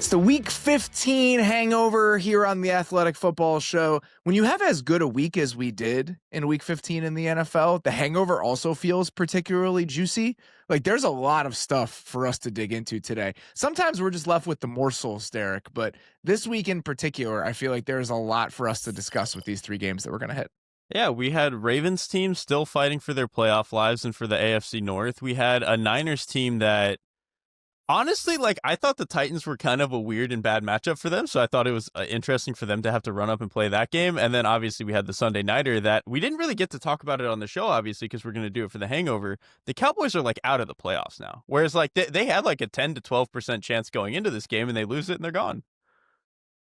It's the Week 15 hangover here on the Athletic Football Show. When you have as good a week as we did in Week 15 in the NFL, the hangover also feels particularly juicy. Like, there's a lot of stuff for us to dig into today. Sometimes we're just left with the morsels, Derek, but this week in particular, I feel like there's a lot for us to discuss with these three games that we're going to hit. Yeah, we had Ravens team still fighting for their playoff lives and for the AFC North. We had a Niners team that, honestly, like, I thought the Titans were kind of a weird and bad matchup for them, so I thought it was interesting for them to have to run up and play that game. And then obviously we had the Sunday Nighter that we didn't really get to talk about it on the show, obviously, because we're going to do it for the hangover. The Cowboys are like out of the playoffs now, whereas like they had like a 10 to 12% chance going into this game, and they lose it and they're gone.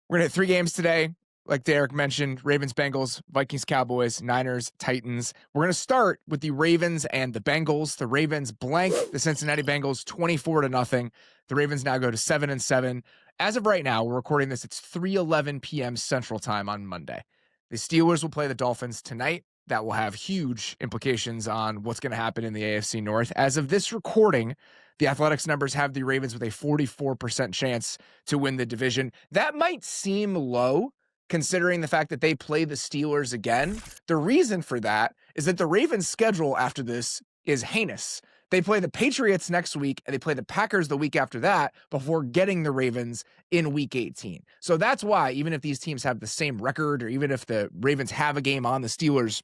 We're going to hit three games today. Like Derek mentioned, Ravens-Bengals, Vikings-Cowboys, Niners, Titans. We're going to start with the Ravens and the Bengals. The Ravens blank the Cincinnati Bengals 24-0. The Ravens now go to 7-7. As of right now, we're recording this. It's 3:11 p.m. Central Time on Monday. The Steelers will play the Dolphins tonight. That will have huge implications on what's going to happen in the AFC North. As of this recording, the Athletics numbers have the Ravens with a 44% chance to win the division. That might seem low, considering the fact that they play the Steelers again. The reason for that is that the Ravens' schedule after this is heinous. They play the Patriots next week, and they play the Packers the week after that before getting the Ravens in Week 18. So that's why, even if these teams have the same record, or even if the Ravens have a game on the Steelers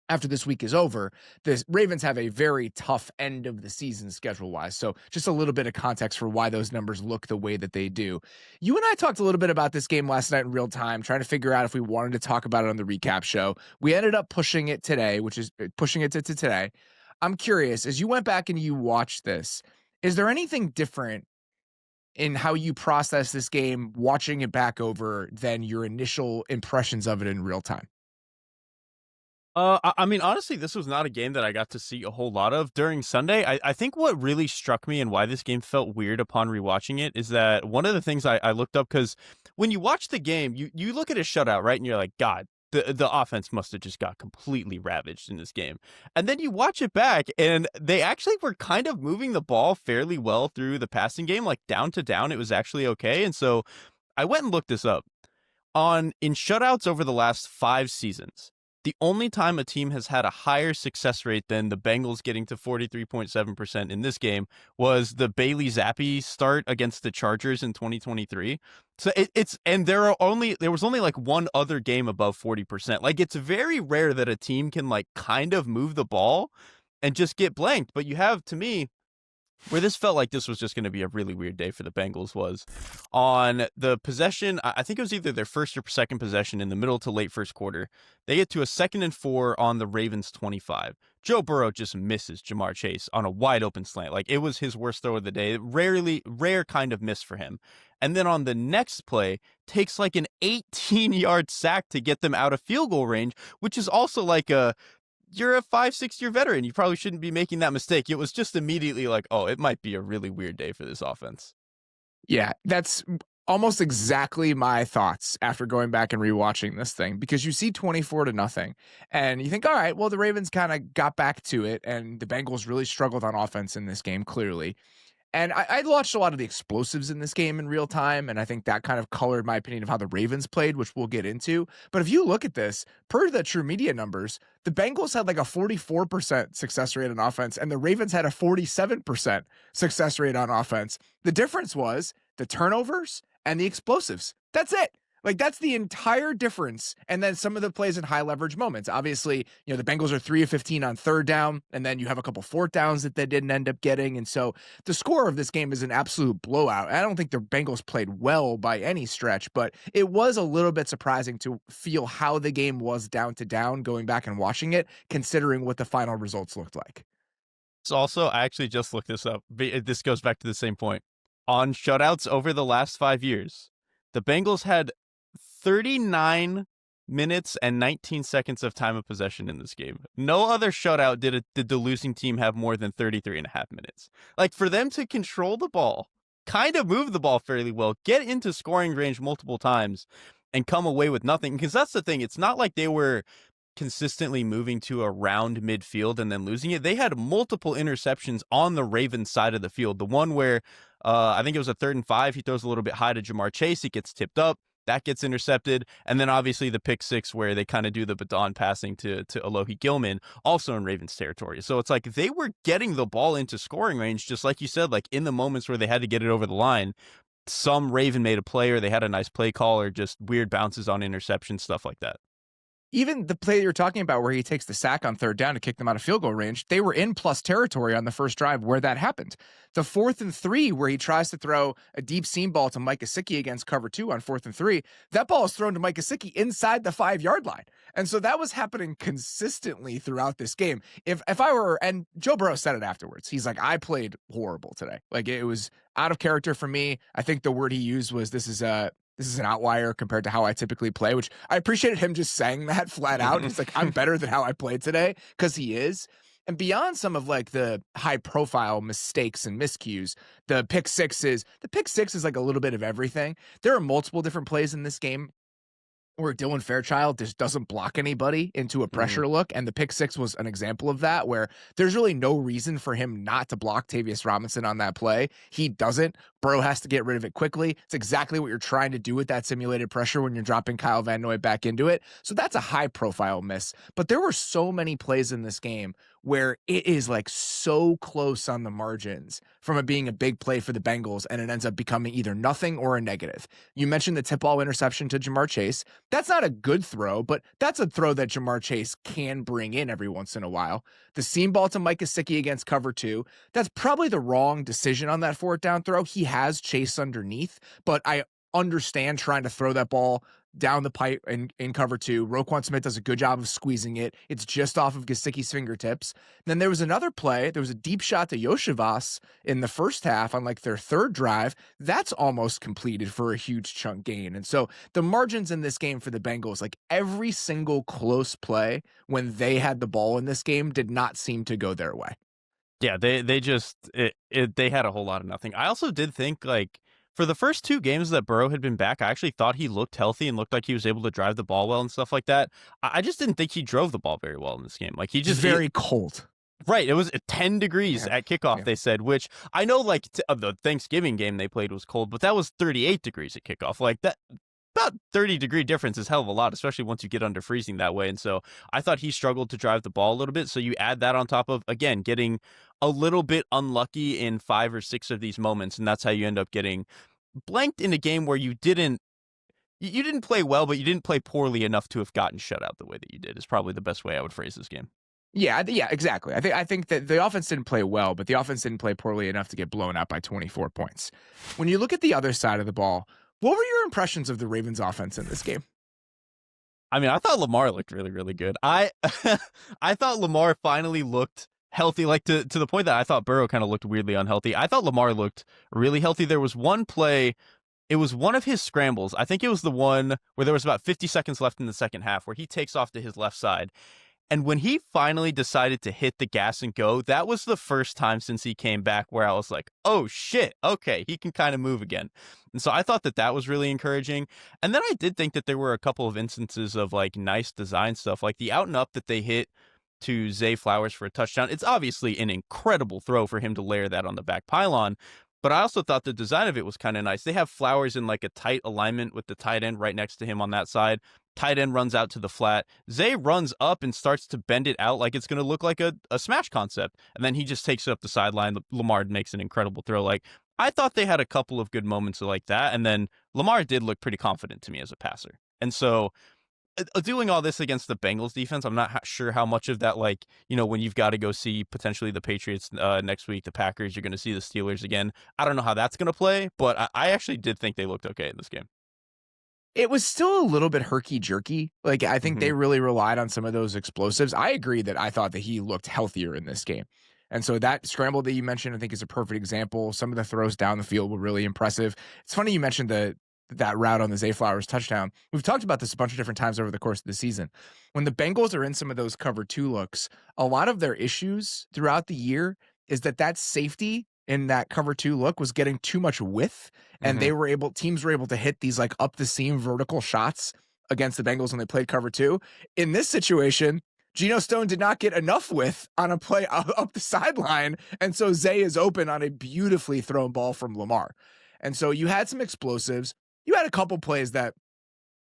after this week is over, the Ravens have a very tough end of the season schedule-wise. So just a little bit of context for why those numbers look the way that they do. You and I talked a little bit about this game last night in real time, trying to figure out if we wanted to talk about it on the recap show. We ended up pushing it today, which is pushing it to today. I'm curious, as you went back and you watched this, is there anything different in how you process this game, watching it back over, than your initial impressions of it in real time? I mean, honestly, this was not a game that I got to see a whole lot of during Sunday. I think what really struck me and why this game felt weird upon rewatching it is that one of the things I looked up, because when you watch the game, you look at a shutout, right? And you're like, God, the offense must have just got completely ravaged in this game. And then you watch it back, and they actually were kind of moving the ball fairly well through the passing game, like down to down. It was actually okay. And so I went and looked this up. In shutouts over the last 5 seasons, the only time a team has had a higher success rate than the Bengals getting to 43.7% in this game was the Bailey Zappi start against the Chargers in 2023. So there was only like one other game above 40%. Like, it's very rare that a team can like kind of move the ball and just get blanked. But you have, to me, where this felt like this was just going to be a really weird day for the Bengals was on the possession. I think it was either their first or second possession in the middle to late first quarter. They get to a 2nd and 4 on the Ravens 25. Joe Burrow just misses Jamar Chase on a wide open slant. Like, it was his worst throw of the day. Rare kind of miss for him. And then on the next play, takes like an 18-yard sack to get them out of field goal range, which is also like you're a 5-6 year veteran. You probably shouldn't be making that mistake. It was just immediately like, oh, it might be a really weird day for this offense. Yeah, that's almost exactly my thoughts after going back and rewatching this thing, because you see 24-0 and you think, all right, well, the Ravens kind of got back to it, and the Bengals really struggled on offense in this game, clearly. And I watched a lot of the explosives in this game in real time, and I think that kind of colored my opinion of how the Ravens played, which we'll get into. But if you look at this, per the True Media numbers, the Bengals had like a 44% success rate on offense, and the Ravens had a 47% success rate on offense. The difference was the turnovers and the explosives. That's it. Like, that's the entire difference. And then some of the plays in high leverage moments. Obviously, you know, the Bengals are 3 of 15 on 3rd down, and then you have a couple 4th downs that they didn't end up getting. And so the score of this game is an absolute blowout. I don't think the Bengals played well by any stretch, but it was a little bit surprising to feel how the game was down to down going back and watching it, considering what the final results looked like. So also, I actually just looked this up. This goes back to the same point. On shutouts over the last 5 years, the Bengals had 39 minutes and 19 seconds of time of possession in this game. No other shutout did the losing team have more than 33 and a half minutes. Like, for them to control the ball, kind of move the ball fairly well, get into scoring range multiple times, and come away with nothing. Because that's the thing. It's not like they were consistently moving to around midfield and then losing it. They had multiple interceptions on the Ravens side of the field. The one where I think it was a 3rd and 5. He throws a little bit high to Jamar Chase. He gets tipped up. That gets intercepted. And then obviously the pick 6 where they kind of do the baton passing to Alohi Gilman, also in Ravens territory. So it's like they were getting the ball into scoring range, just like you said, like in the moments where they had to get it over the line. Some Raven made a play, or they had a nice play call, or just weird bounces on interceptions, stuff like that. Even the play you're talking about where he takes the sack on 3rd down to kick them out of field goal range, they were in plus territory on the first drive where that happened. The 4th and 3 where he tries to throw a deep seam ball to Mike Gesicki against cover 2 on 4th and 3, that ball is thrown to Mike Gesicki inside the 5-yard line. And so that was happening consistently throughout this game. If I were, and Joe Burrow said it afterwards, he's like, I played horrible today. Like, it was out of character for me. I think the word he used was, this is an outlier compared to how I typically play, which I appreciated him just saying that flat out. He's like, I'm better than how I played today, because he is. And beyond some of like the high profile mistakes and miscues, the pick six is like a little bit of everything. There are multiple different plays in this game where Dylan Fairchild just doesn't block anybody into a pressure look. And the pick 6 was an example of that, where there's really no reason for him not to block Tavius Robinson on that play. He doesn't. Burrow has to get rid of it quickly. It's exactly what you're trying to do with that simulated pressure when you're dropping Kyle Van Noy back into it. So that's a high profile miss. But there were so many plays in this game where it is like so close on the margins from it being a big play for the Bengals, and it ends up becoming either nothing or a negative. You mentioned the tip ball interception to Jamar Chase. That's not a good throw, but that's a throw that Jamar Chase can bring in every once in a while. The seam ball to Mike Gesicki against cover 2, that's probably the wrong decision on that 4th down throw. He has Chase underneath, but I understand trying to throw that ball down the pipe in cover 2. Roquan Smith does a good job of squeezing it. It's just off of Gesicki's fingertips. Then there was another play. There was a deep shot to Yoshivas in the first half on like their 3rd drive. That's almost completed for a huge chunk gain. And so the margins in this game for the Bengals, like every single close play when they had the ball in this game, did not seem to go their way. Yeah, they just they had a whole lot of nothing. I also did think, like, for the first 2 games that Burrow had been back, I actually thought he looked healthy and looked like he was able to drive the ball well and stuff like that. I just didn't think he drove the ball very well in this game. Like, he just very cold. Right. It was 10 degrees at kickoff, they said, which I know, like, the Thanksgiving game they played was cold, but that was 38 degrees at kickoff. Like, that about 30-degree difference is hell of a lot, especially once you get under freezing that way. And so I thought he struggled to drive the ball a little bit. So you add that on top of, again, getting a little bit unlucky in 5 or 6 of these moments, and that's how you end up getting blanked in a game where you didn't play well, but you didn't play poorly enough to have gotten shut out the way that you did, is probably the best way I would phrase this game. Yeah, exactly. I think that the offense didn't play well, but the offense didn't play poorly enough to get blown out by 24 points. When you look at the other side of the ball, what were your impressions of the Ravens offense in this game? I mean, I thought Lamar looked really, really good. I thought Lamar finally looked healthy, like to the point that I thought Burrow kind of looked weirdly unhealthy. I thought Lamar looked really healthy. There was one play, it was one of his scrambles. I think it was the one where there was about 50 seconds left in the second half where he takes off to his left side. And when he finally decided to hit the gas and go, that was the first time since he came back where I was like, oh shit, okay, he can kind of move again. And so I thought that was really encouraging. And then I did think that there were a couple of instances of like nice design stuff, like the out and up that they hit to Zay Flowers for a touchdown. It's obviously an incredible throw for him to layer that on the back pylon, but I also thought the design of it was kind of nice. They have Flowers in like a tight alignment with the tight end right next to him on that side. Tight end runs out to the flat. Zay runs up and starts to bend it out like it's going to look like a smash concept. And then he just takes it up the sideline. Lamar makes an incredible throw. Like, I thought they had a couple of good moments like that. And then Lamar did look pretty confident to me as a passer. And so doing all this against the Bengals defense, I'm not sure how much of that, like, you know, when you've got to go see potentially the Patriots next week, the Packers, you're going to see the Steelers again. I don't know how that's going to play, but I actually did think they looked okay in this game. It was still a little bit herky-jerky. Like, I think they really relied on some of those explosives. I agree that I thought that he looked healthier in this game. And so that scramble that you mentioned, I think, is a perfect example. Some of the throws down the field were really impressive. It's funny you mentioned that route on the Zay Flowers touchdown. We've talked about this a bunch of different times over the course of the season. When the Bengals are in some of those cover 2 looks, a lot of their issues throughout the year is that safety in that cover 2 look was getting too much width, and teams were able to hit these like up the seam vertical shots against the Bengals when they played cover 2. In this situation, Geno Stone did not get enough width on a play up the sideline, and so Zay is open on a beautifully thrown ball from Lamar. And so you had some explosives. You had a couple plays that,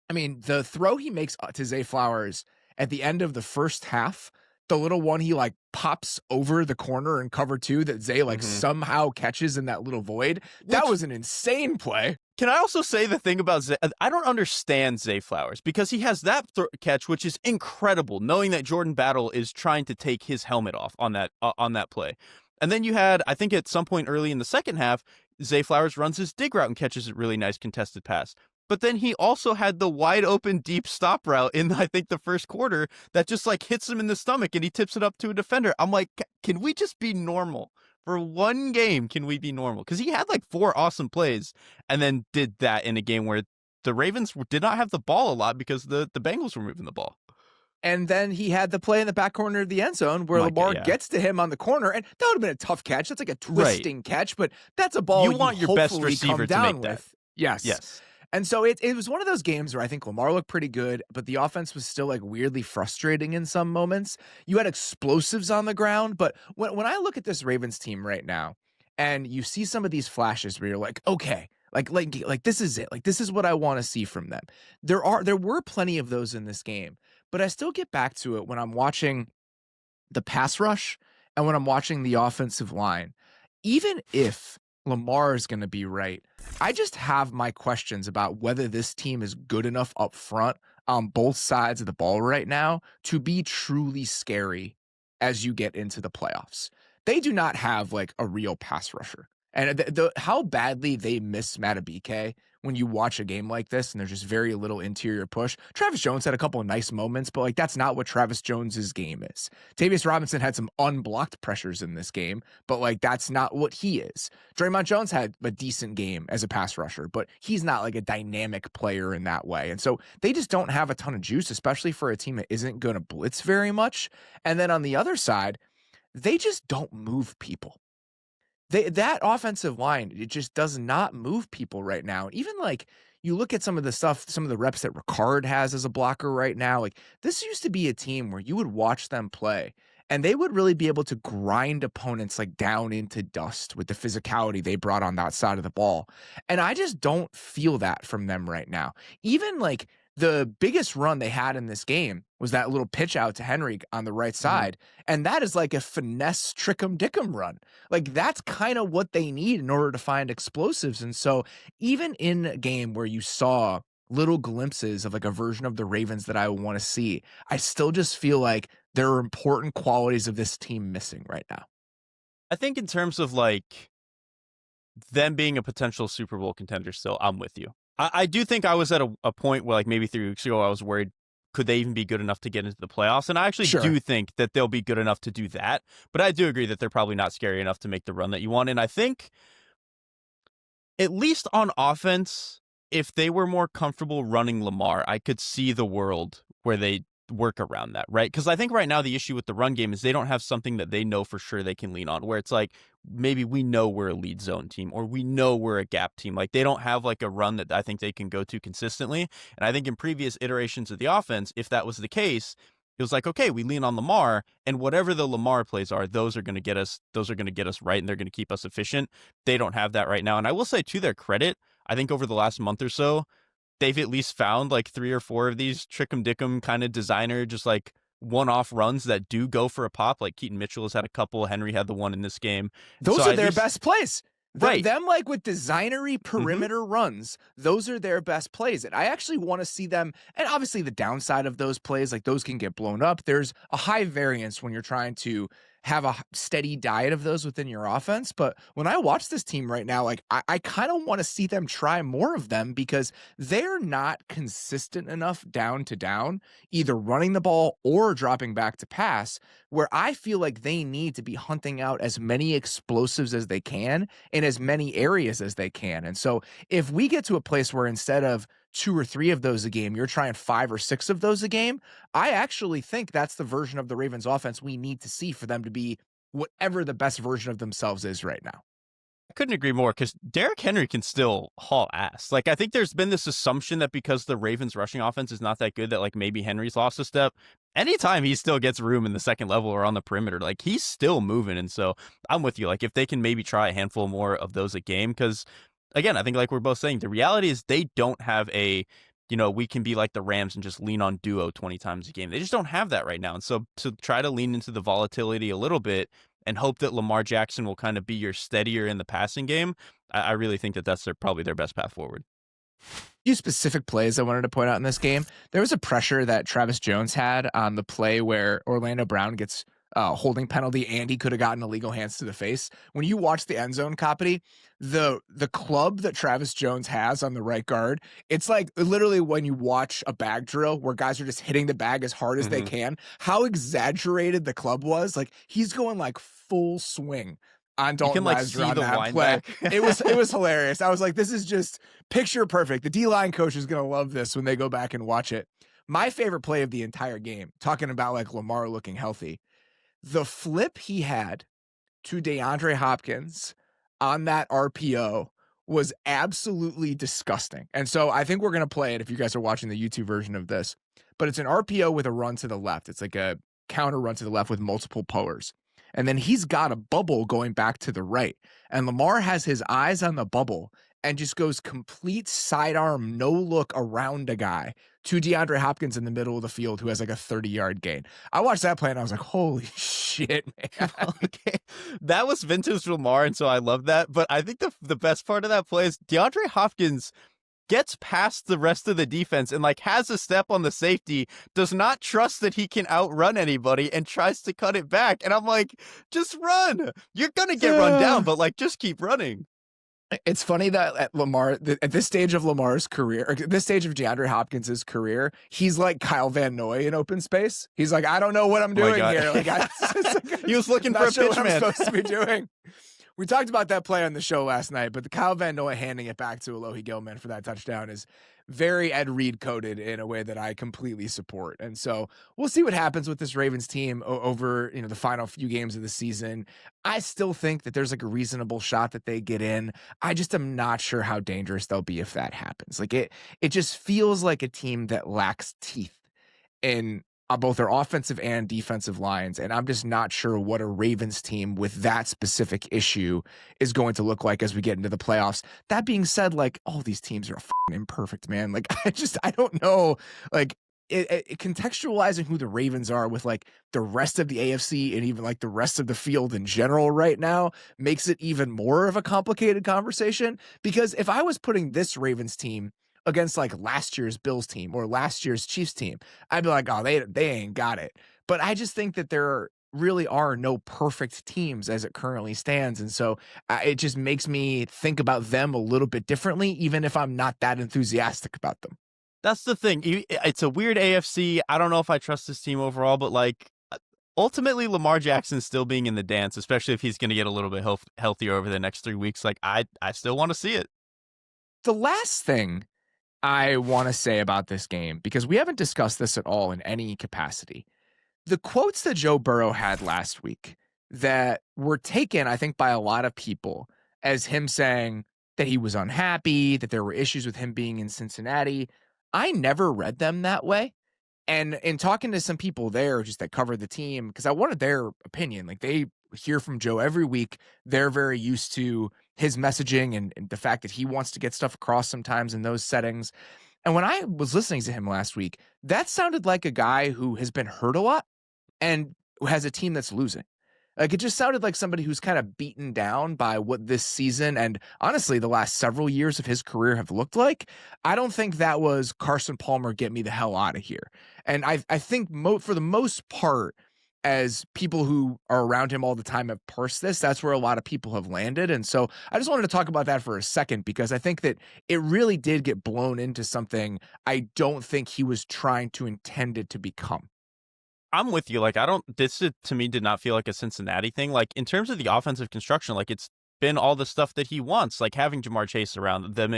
I mean, the throw he makes to Zay Flowers at the end of the first half, the little one he like pops over the corner in cover 2 that Zay like somehow catches in that little void. That was an insane play. Can I also say the thing about Zay? I don't understand Zay Flowers because he has that catch, which is incredible, knowing that Jordan Battle is trying to take his helmet off on that play. And then you had, I think at some point early in the second half, Zay Flowers runs his dig route and catches a really nice contested pass. But then he also had the wide open deep stop route in, I think, the first quarter that just like hits him in the stomach and he tips it up to a defender. I'm like, can we just be normal? For one game, can we be normal? Because he had like 4 awesome plays and then did that in a game where the Ravens did not have the ball a lot because the Bengals were moving the ball. And then he had the play in the back corner of the end zone where Lamar gets to him on the corner, and that would have been a tough catch. That's like a twisting catch, but that's a ball you want your best receiver to make that. Yes. And so it was one of those games where I think Lamar looked pretty good, but the offense was still like weirdly frustrating in some moments. You had explosives on the ground, but when I look at this Ravens team right now, and you see some of these flashes where you're like, okay, like this is it. Like this is what I want to see from them. There were plenty of those in this game, but I still get back to it when I'm watching the pass rush and when I'm watching the offensive line. Even if Lamar is going to be right, I just have my questions about whether this team is good enough up front on both sides of the ball right now to be truly scary as you get into the playoffs. They do not have like a real pass rusher. And how badly they miss Matabike when you watch a game like this and there's just very little interior push. Travis Jones had a couple of nice moments, but like that's not what Travis Jones's game is. Tavius Robinson had some unblocked pressures in this game, but like that's not what he is. Draymond Jones had a decent game as a pass rusher, but he's not like a dynamic player in that way. And so they just don't have a ton of juice, especially for a team that isn't going to blitz very much. And then on the other side, they just don't move people. That offensive line, it just does not move people right now. Even like you look at some of the stuff, some of the reps that Ricard has as a blocker right now, like this used to be a team where you would watch them play and they would really be able to grind opponents like down into dust with the physicality they brought on that side of the ball. And I just don't feel that from them right now. Even like the biggest run they had in this game was that little pitch out to Henry on the right side. And that is like a finesse trick'em-dickum run. Like that's kind of what they need in order to find explosives. And so even in a game where you saw little glimpses of like a version of the Ravens that I want to see, I still just feel like there are important qualities of this team missing right now. I think in terms of like them being a potential Super Bowl contender still, I'm with you. I do think I was at a point where like maybe 3 weeks ago I was worried, could they even be good enough to get into the playoffs? And I actually do think that they'll be good enough to do that. But I do agree that they're probably not scary enough to make the run that you want. And I think at least on offense, if they were more comfortable running Lamar, I could see the world where they work around that, right? Because I think right now the issue with the run game is they don't have something that they know for sure they can lean on, where it's like maybe we know we're a lead zone team or we know we're a gap team. Like they don't have like a run that I think they can go to consistently. And I think in previous iterations of the offense, if that was the case, it was like, okay, we lean on Lamar and whatever the Lamar plays are, those are going to get us right and they're going to keep us efficient. They don't have that right now. And I will say to their credit, I think over the last month or so, they've at least found like 3 or 4 of these trick'em-dickum kind of designer, just like one-off runs that do go for a pop. Like Keaton Mitchell has had a couple. Henry had the one in this game. Those are their best plays. Right. Them like with designery perimeter runs, those are their best plays. And I actually want to see them. And obviously the downside of those plays, like those can get blown up. There's a high variance when you're trying to have a steady diet of those within your offense. But when I watch this team right now, like I kind of want to see them try more of them because they're not consistent enough down to down, either running the ball or dropping back to pass, where I feel like they need to be hunting out as many explosives as they can in as many areas as they can. And so if we get to a place where instead of 2 or 3 of those a game, you're trying 5 or 6 of those a game, I actually think that's the version of the Ravens offense we need to see for them to be whatever the best version of themselves is right now. Couldn't agree more because Derrick Henry can still haul ass. Like, I think there's been this assumption that because the Ravens rushing offense is not that good, that like maybe Henry's lost a step. Anytime he still gets room in the second level or on the perimeter, like he's still moving. And so I'm with you. Like, if they can maybe try a handful more of those a game, because again, I think like we're both saying, the reality is they don't have a, we can be like the Rams and just lean on duo 20 times a game. They just don't have that right now. And so to try to lean into the volatility a little bit and hope that Lamar Jackson will kind of be your steadier in the passing game, I really think that that's probably their best path forward. Few specific plays I wanted to point out in this game. There was a pressure that Travis Jones had on the play where Orlando Brown gets holding penalty and he could have gotten illegal hands to the face. When you watch the end zone copy, the club that Travis Jones has on the right guard, it's like literally when you watch a bag drill where guys are just hitting the bag as hard as they can, how exaggerated the club was. Like he's going like full swing on Dalton Risner on that play. It was hilarious. I was like, this is just picture perfect. The D-line coach is going to love this when they go back and watch it. My favorite play of the entire game, talking about like Lamar looking healthy, the flip he had to DeAndre Hopkins on that RPO was absolutely disgusting. And so I think we're going to play it if you guys are watching the YouTube version of this. But it's an RPO with a run to the left. It's like a counter run to the left with multiple pullers. And then he's got a bubble going back to the right. And Lamar has his eyes on the bubble and just goes complete sidearm, no look around a guy to DeAndre Hopkins in the middle of the field who has like a 30-yard gain. I watched that play and I was like, holy shit, man. Okay. That was vintage Lamar, and so I love that. But I think the best part of that play is DeAndre Hopkins gets past the rest of the defense and like has a step on the safety, does not trust that he can outrun anybody and tries to cut it back. And I'm like, just run. You're going to get run down, but like, just keep running. It's funny that at this stage of Lamar's career, or this stage of DeAndre Hopkins' career, he's like Kyle Van Noy in open space. He's like, I don't know what I'm doing here. Like, he was looking for a pitch, man. I'm supposed to be doing. We talked about that play on the show last night, but the Kyle Van Noy handing it back to Alohi Gilman for that touchdown is very Ed Reed coded in a way that I completely support. And so we'll see what happens with this Ravens team over, the final few games of the season. I still think that there's like a reasonable shot that they get in. I just am not sure how dangerous they'll be if that happens. Like it just feels like a team that lacks teeth in both their offensive and defensive lines. And I'm just not sure what a Ravens team with that specific issue is going to look like as we get into the playoffs. That being said, like all these teams are imperfect, man. Like I don't know, like contextualizing who the Ravens are with like the rest of the AFC and even like the rest of the field in general right now makes it even more of a complicated conversation. Because if I was putting this Ravens team against like last year's Bills team or last year's Chiefs team, I'd be like, oh, they ain't got it. But I just think that there really are no perfect teams as it currently stands. And so it just makes me think about them a little bit differently, even if I'm not that enthusiastic about them. That's the thing. It's a weird AFC. I don't know if I trust this team overall, but like ultimately Lamar Jackson still being in the dance, especially if he's going to get a little bit healthier over the next 3 weeks. Like I still want to see it. The last thing I want to say about this game, because we haven't discussed this at all in any capacity. The quotes that Joe Burrow had last week that were taken, I think, by a lot of people as him saying that he was unhappy, that there were issues with him being in Cincinnati. I never read them that way. And in talking to some people there just that covered the team, because I wanted their opinion, like they hear from Joe every week. They're very used to his messaging and the fact that he wants to get stuff across sometimes in those settings. And when I was listening to him last week, that sounded like a guy who has been hurt a lot and who has a team that's losing. Like it just sounded like somebody who's kind of beaten down by what this season and honestly the last several years of his career have looked like. I don't think that was Carson Palmer, get me the hell out of here. And I think for the most part, as people who are around him all the time have parsed this, that's where a lot of people have landed. And so I just wanted to talk about that for a second, because I think that it really did get blown into something I don't think he was trying to intend it to become. I'm with you. Like, to me did not feel like a Cincinnati thing. Like in terms of the offensive construction, like it's been all the stuff that he wants, like having Jamar Chase around, them,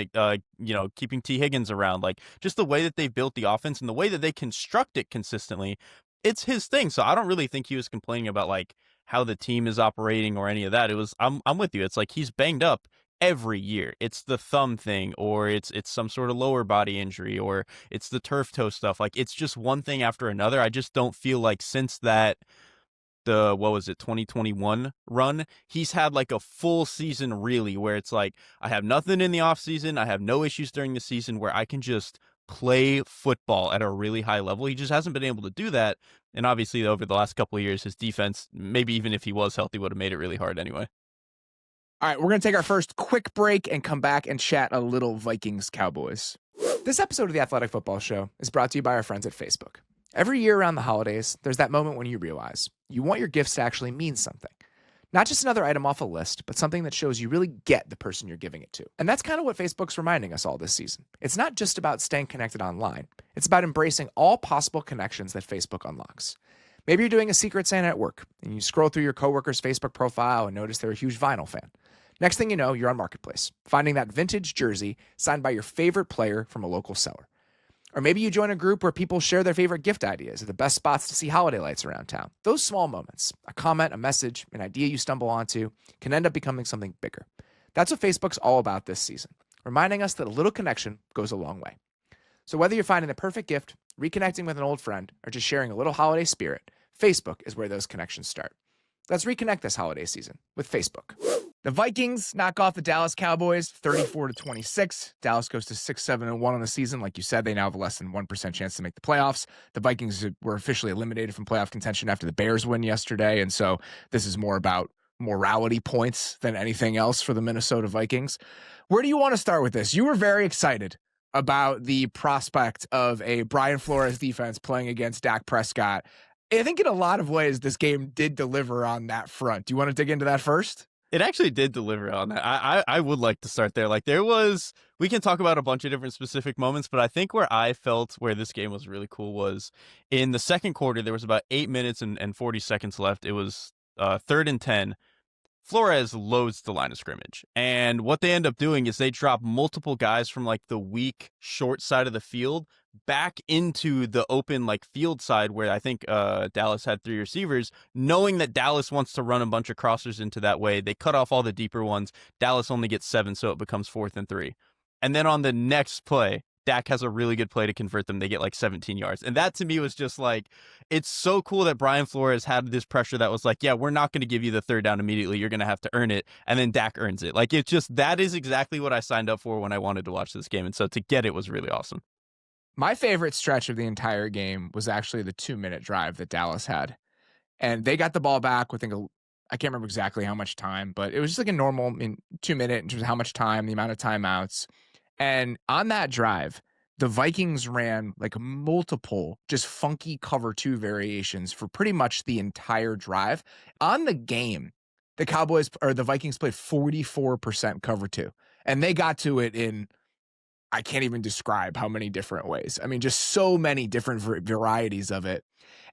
keeping T. Higgins around, like just the way that they've built the offense and the way that they construct it consistently. It's his thing. So I don't really think he was complaining about like how the team is operating or any of that. It was I'm with you. It's like he's banged up every year. It's the thumb thing, or it's some sort of lower body injury, or it's the turf toe stuff. Like it's just one thing after another. I just don't feel like since that the what was it 2021 run, he's had like a full season really where it's like I have nothing in the off season, I have no issues during the season where I can just play football at a really high level. He just hasn't been able to do that, and obviously over the last couple of years his defense, maybe even if he was healthy, would have made it really hard anyway. All right, we're going to take our first quick break and come back and chat a little Vikings-Cowboys. This episode of the Athletic Football Show is brought to you by our friends at Facebook. Every year around the holidays, there's that moment when you realize you want your gifts to actually mean something. Not just another item off a list, but something that shows you really get the person you're giving it to. And that's kind of what Facebook's reminding us all this season. It's not just about staying connected online. It's about embracing all possible connections that Facebook unlocks. Maybe you're doing a Secret Santa at work, and you scroll through your coworker's Facebook profile and notice they're a huge vinyl fan. Next thing you know, you're on Marketplace, finding that vintage jersey signed by your favorite player from a local seller. Or maybe you join a group where people share their favorite gift ideas at the best spots to see holiday lights around town. Those small moments, a comment, a message, an idea you stumble onto, can end up becoming something bigger. That's what Facebook's all about this season, reminding us that a little connection goes a long way. So whether you're finding the perfect gift, reconnecting with an old friend, or just sharing a little holiday spirit, Facebook is where those connections start. Let's reconnect this holiday season with Facebook. The Vikings knock off the Dallas Cowboys 34-26. Dallas goes to 6-7-1 on the season. Like you said, they now have a less than 1% chance to make the playoffs. The Vikings were officially eliminated from playoff contention after the Bears win yesterday, and so this is more about morality points than anything else for the Minnesota Vikings. Where do you want to start with this? You were very excited about the prospect of a Brian Flores defense playing against Dak Prescott. I think in a lot of ways, this game did deliver on that front. Do you want to dig into that first? It actually did deliver on that. I would like to start there. Like we can talk about a bunch of different specific moments, but I think where I felt where this game was really cool was in the second quarter. There was about 8 minutes and 40 seconds left. It was 3rd and 10. Flores loads the line of scrimmage. And what they end up doing is they drop multiple guys from like the weak short side of the field back into the open like field side where I think Dallas had 3 receivers, knowing that Dallas wants to run a bunch of crossers into that way. They cut off all the deeper ones. Dallas only gets 7, so it becomes 4th and 3. And then on the next play, Dak has a really good play to convert them. They get like 17 yards. And that to me was just like, it's so cool that Brian Flores had this pressure that was like, yeah, we're not going to give you the 3rd down immediately. You're going to have to earn it. And then Dak earns it. Like, it's just, that is exactly what I signed up for when I wanted to watch this game. And so to get it was really awesome. My favorite stretch of the entire game was actually the 2-minute drive that Dallas had. And they got the ball back with, I can't remember exactly how much time, but it was just like a normal 2-minute in terms of how much time, the amount of timeouts. And on that drive, the Vikings ran like multiple just funky cover 2 variations for pretty much the entire drive. On the game, the Vikings played 44% cover 2, and they got to it in, I can't even describe how many different ways. I mean, just so many different varieties of it.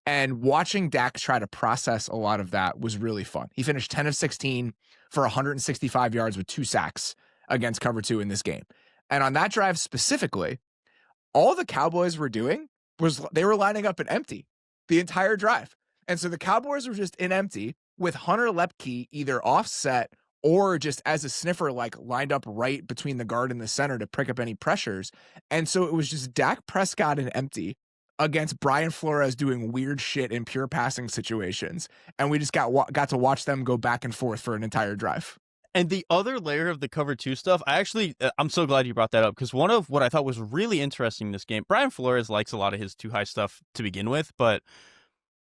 And watching Dak try to process a lot of that was really fun. He finished 10 of 16 for 165 yards with 2 sacks against cover 2 in this game. And on that drive specifically, all the Cowboys were doing was they were lining up in empty the entire drive. And so the Cowboys were just in empty with Hunter Lepke either offset or just as a sniffer, like lined up right between the guard and the center to pick up any pressures. And so it was just Dak Prescott in empty against Brian Flores doing weird shit in pure passing situations. And we just got to watch them go back and forth for an entire drive. And the other layer of the cover 2 stuff, I'm so glad you brought that up, because one of what I thought was really interesting in this game, Brian Flores likes a lot of his too high stuff to begin with, but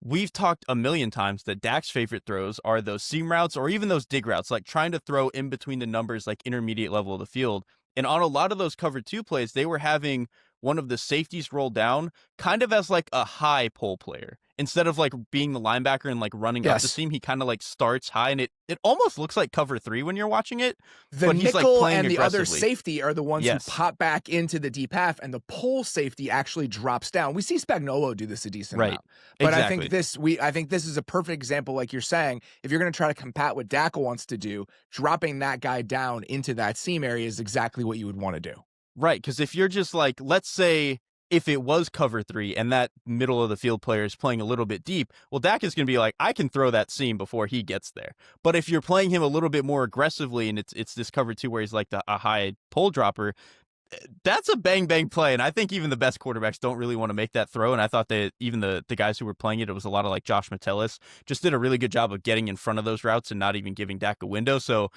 we've talked a million times that Dak's favorite throws are those seam routes or even those dig routes, like trying to throw in between the numbers, like intermediate level of the field. And on a lot of those cover 2 plays, they were having one of the safeties roll down kind of as like a high pole player. Instead of like being the linebacker and like running up the seam, he kind of like starts high, and it almost looks like cover 3 when you're watching it. The but nickel he's like playing and the other aggressively. safety are the ones who pop back into the deep half, and the pole safety actually drops down. We see Spagnuolo do this a decent amount. But Exactly. I think this is a perfect example, like you're saying, if you're going to try to combat what Dak wants to do, dropping that guy down into that seam area is exactly what you would want to do. Right, because if you're just like, let's say if it was cover 3 and that middle of the field player is playing a little bit deep, well, Dak is going to be like, I can throw that seam before he gets there. But if you're playing him a little bit more aggressively and it's this cover 2 where he's like a high pull dropper, that's a bang bang play. And I think even the best quarterbacks don't really want to make that throw. And I thought that even the guys who were playing it was a lot of like Josh Metellus, just did a really good job of getting in front of those routes and not even giving Dak a window. So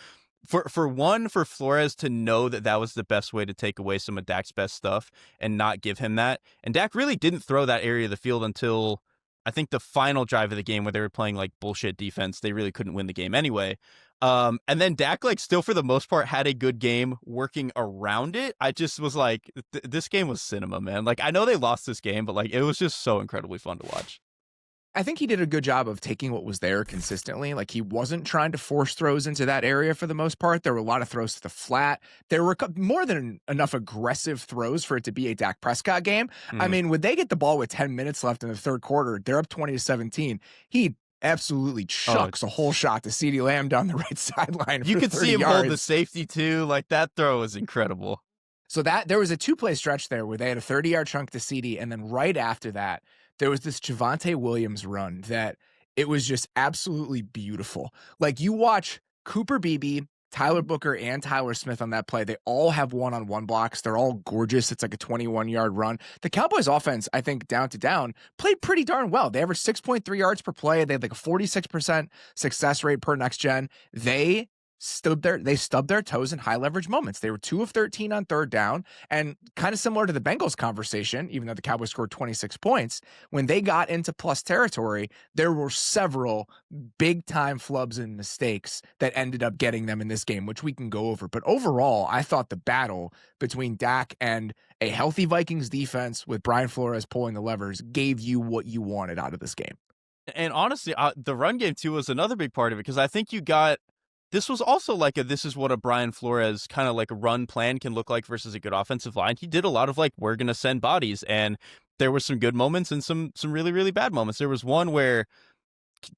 for Flores to know that that was the best way to take away some of Dak's best stuff and not give him that. And Dak really didn't throw that area of the field until I think the final drive of the game where they were playing like bullshit defense. They really couldn't win the game anyway. And then Dak like still for the most part had a good game working around it. I just was like, this game was cinema, man. Like I know they lost this game, but like it was just so incredibly fun to watch. I think he did a good job of taking what was there consistently. Like he wasn't trying to force throws into that area for the most part. There were a lot of throws to the flat. There were more than enough aggressive throws for it to be a Dak Prescott game. I mean, when they get the ball with 10 minutes left in the third quarter, they're up 20-17. He absolutely chucks a whole shot to CeeDee Lamb down the right sideline. You could see him yards. hold the safety too. Like that throw was incredible. So that there was a 2-play stretch there where they had a 30-yard chunk to CeeDee, and then right after that, there was this Javonte Williams run that it was just absolutely beautiful. Like you watch Cooper Beebe, Tyler Booker, and Tyler Smith on that play. They all have one-on-one blocks. They're all gorgeous. It's like a 21-yard run. The Cowboys offense, I think, down to down, played pretty darn well. They averaged 6.3 yards per play. They had like a 46% success rate per next gen. They stubbed their toes in high leverage moments. They were 2 of 13 on third down, and kind of similar to the Bengals conversation, even though the Cowboys scored 26 points, when they got into plus territory, there were several big time flubs and mistakes that ended up getting them in this game, which we can go over. But overall, I thought the battle between Dak and a healthy Vikings defense with Brian Flores pulling the levers gave you what you wanted out of this game. And honestly, the run game too was another big part of it, because I think this was also like this is what a Brian Flores kind of like a run plan can look like versus a good offensive line. He did a lot of like, we're going to send bodies, and there were some good moments and some really, really bad moments. There was one where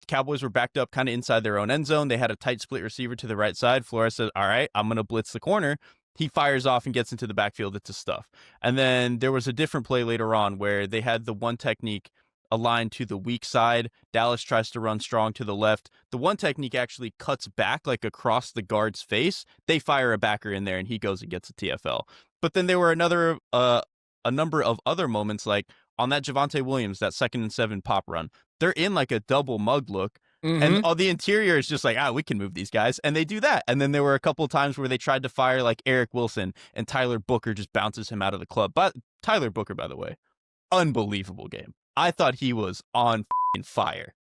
Cowboys were backed up kind of inside their own end zone. They had a tight split receiver to the right side. Flores said, all right, I'm going to blitz the corner. He fires off and gets into the backfield. It's his stuff. And then there was a different play later on where they had the one technique aligned to the weak side. Dallas tries to run strong to the left. The one technique actually cuts back like across the guard's face. They fire a backer in there and he goes and gets a TFL. But then there were a number of other moments, like on that Javonte Williams, that 2nd and 7 pop run. They're in like a double mug look. And all the interior is just like, we can move these guys. And they do that. And then there were a couple of times where they tried to fire like Eric Wilson, and Tyler Booker just bounces him out of the club. But Tyler Booker, by the way, unbelievable game. I thought he was on fire.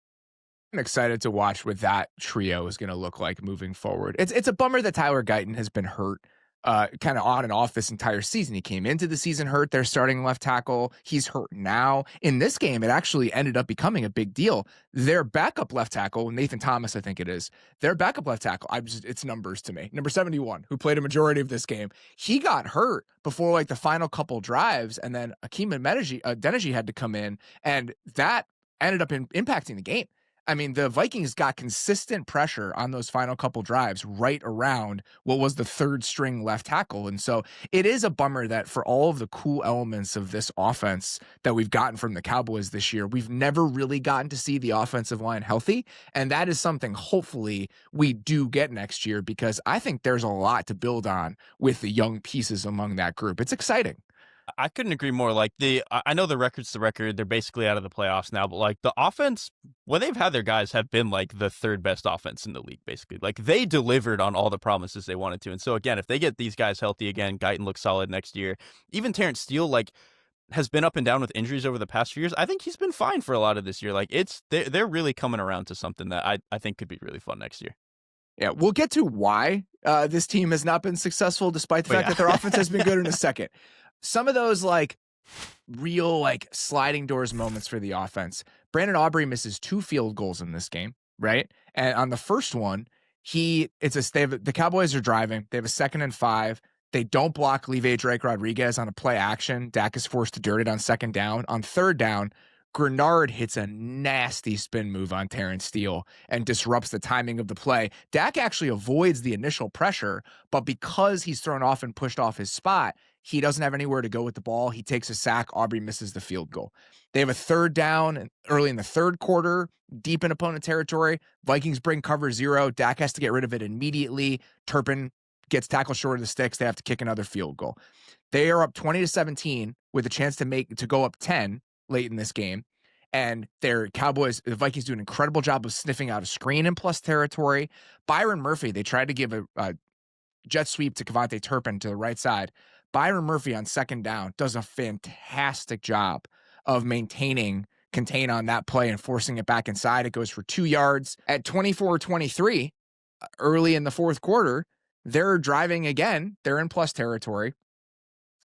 I'm excited to watch what that trio is going to look like moving forward. It's a bummer that Tyler Guyton has been hurt kind of on and off this entire season. He came into the season hurt. They're starting left tackle. He's hurt now. In this game, it actually ended up becoming a big deal. Their backup left tackle, Nathan Thomas, I think it is, their backup left tackle, it's numbers to me, number 71, who played a majority of this game. He got hurt before like the final couple drives, and then Akeem Adeniji had to come in, and that ended up impacting the game. I mean, the Vikings got consistent pressure on those final couple drives right around what was the third string left tackle. And so it is a bummer that for all of the cool elements of this offense that we've gotten from the Cowboys this year, we've never really gotten to see the offensive line healthy. And that is something hopefully we do get next year, because I think there's a lot to build on with the young pieces among that group. It's exciting. I couldn't agree more. Like I know the record's the record. They're basically out of the playoffs now, but like the offense, when they've had their guys, have been like the 3rd best offense in the league, basically. Like they delivered on all the promises they wanted to. And so again, if they get these guys healthy again, Guyton looks solid next year. Even Terrence Steele, like, has been up and down with injuries over the past few years. I think he's been fine for a lot of this year. Like they're really coming around to something that I think could be really fun next year. Yeah, we'll get to why this team has not been successful despite the fact that their offense has been good in a second. Some of those like real like sliding doors moments for the offense. Brandon Aubrey misses 2 field goals in this game, right? And on the first one, the Cowboys are driving. They have a 2nd and 5. They don't block Levi Drake Rodriguez on a play action. Dak is forced to dirt it on 2nd down. On 3rd down, Grenard hits a nasty spin move on Terrence Steele and disrupts the timing of the play. Dak actually avoids the initial pressure, but because he's thrown off and pushed off his spot, He doesn't have anywhere to go with the ball. He takes a sack. Aubrey misses the field goal. They have a third down early in the third quarter, deep in opponent territory. Vikings bring cover 0. Dak has to get rid of it immediately. Turpin gets tackled short of the sticks. They have to kick another field goal. They are up 20-17 with a chance to go up 10 late in this game. And the Vikings do an incredible job of sniffing out a screen in plus territory. Byron Murphy, they tried to give a jet sweep to Kevontae Turpin to the right side. Byron Murphy on second down does a fantastic job of contain on that play and forcing it back inside. It goes for 2 yards. At 24-23, early in the fourth quarter, they're driving again. They're in plus territory.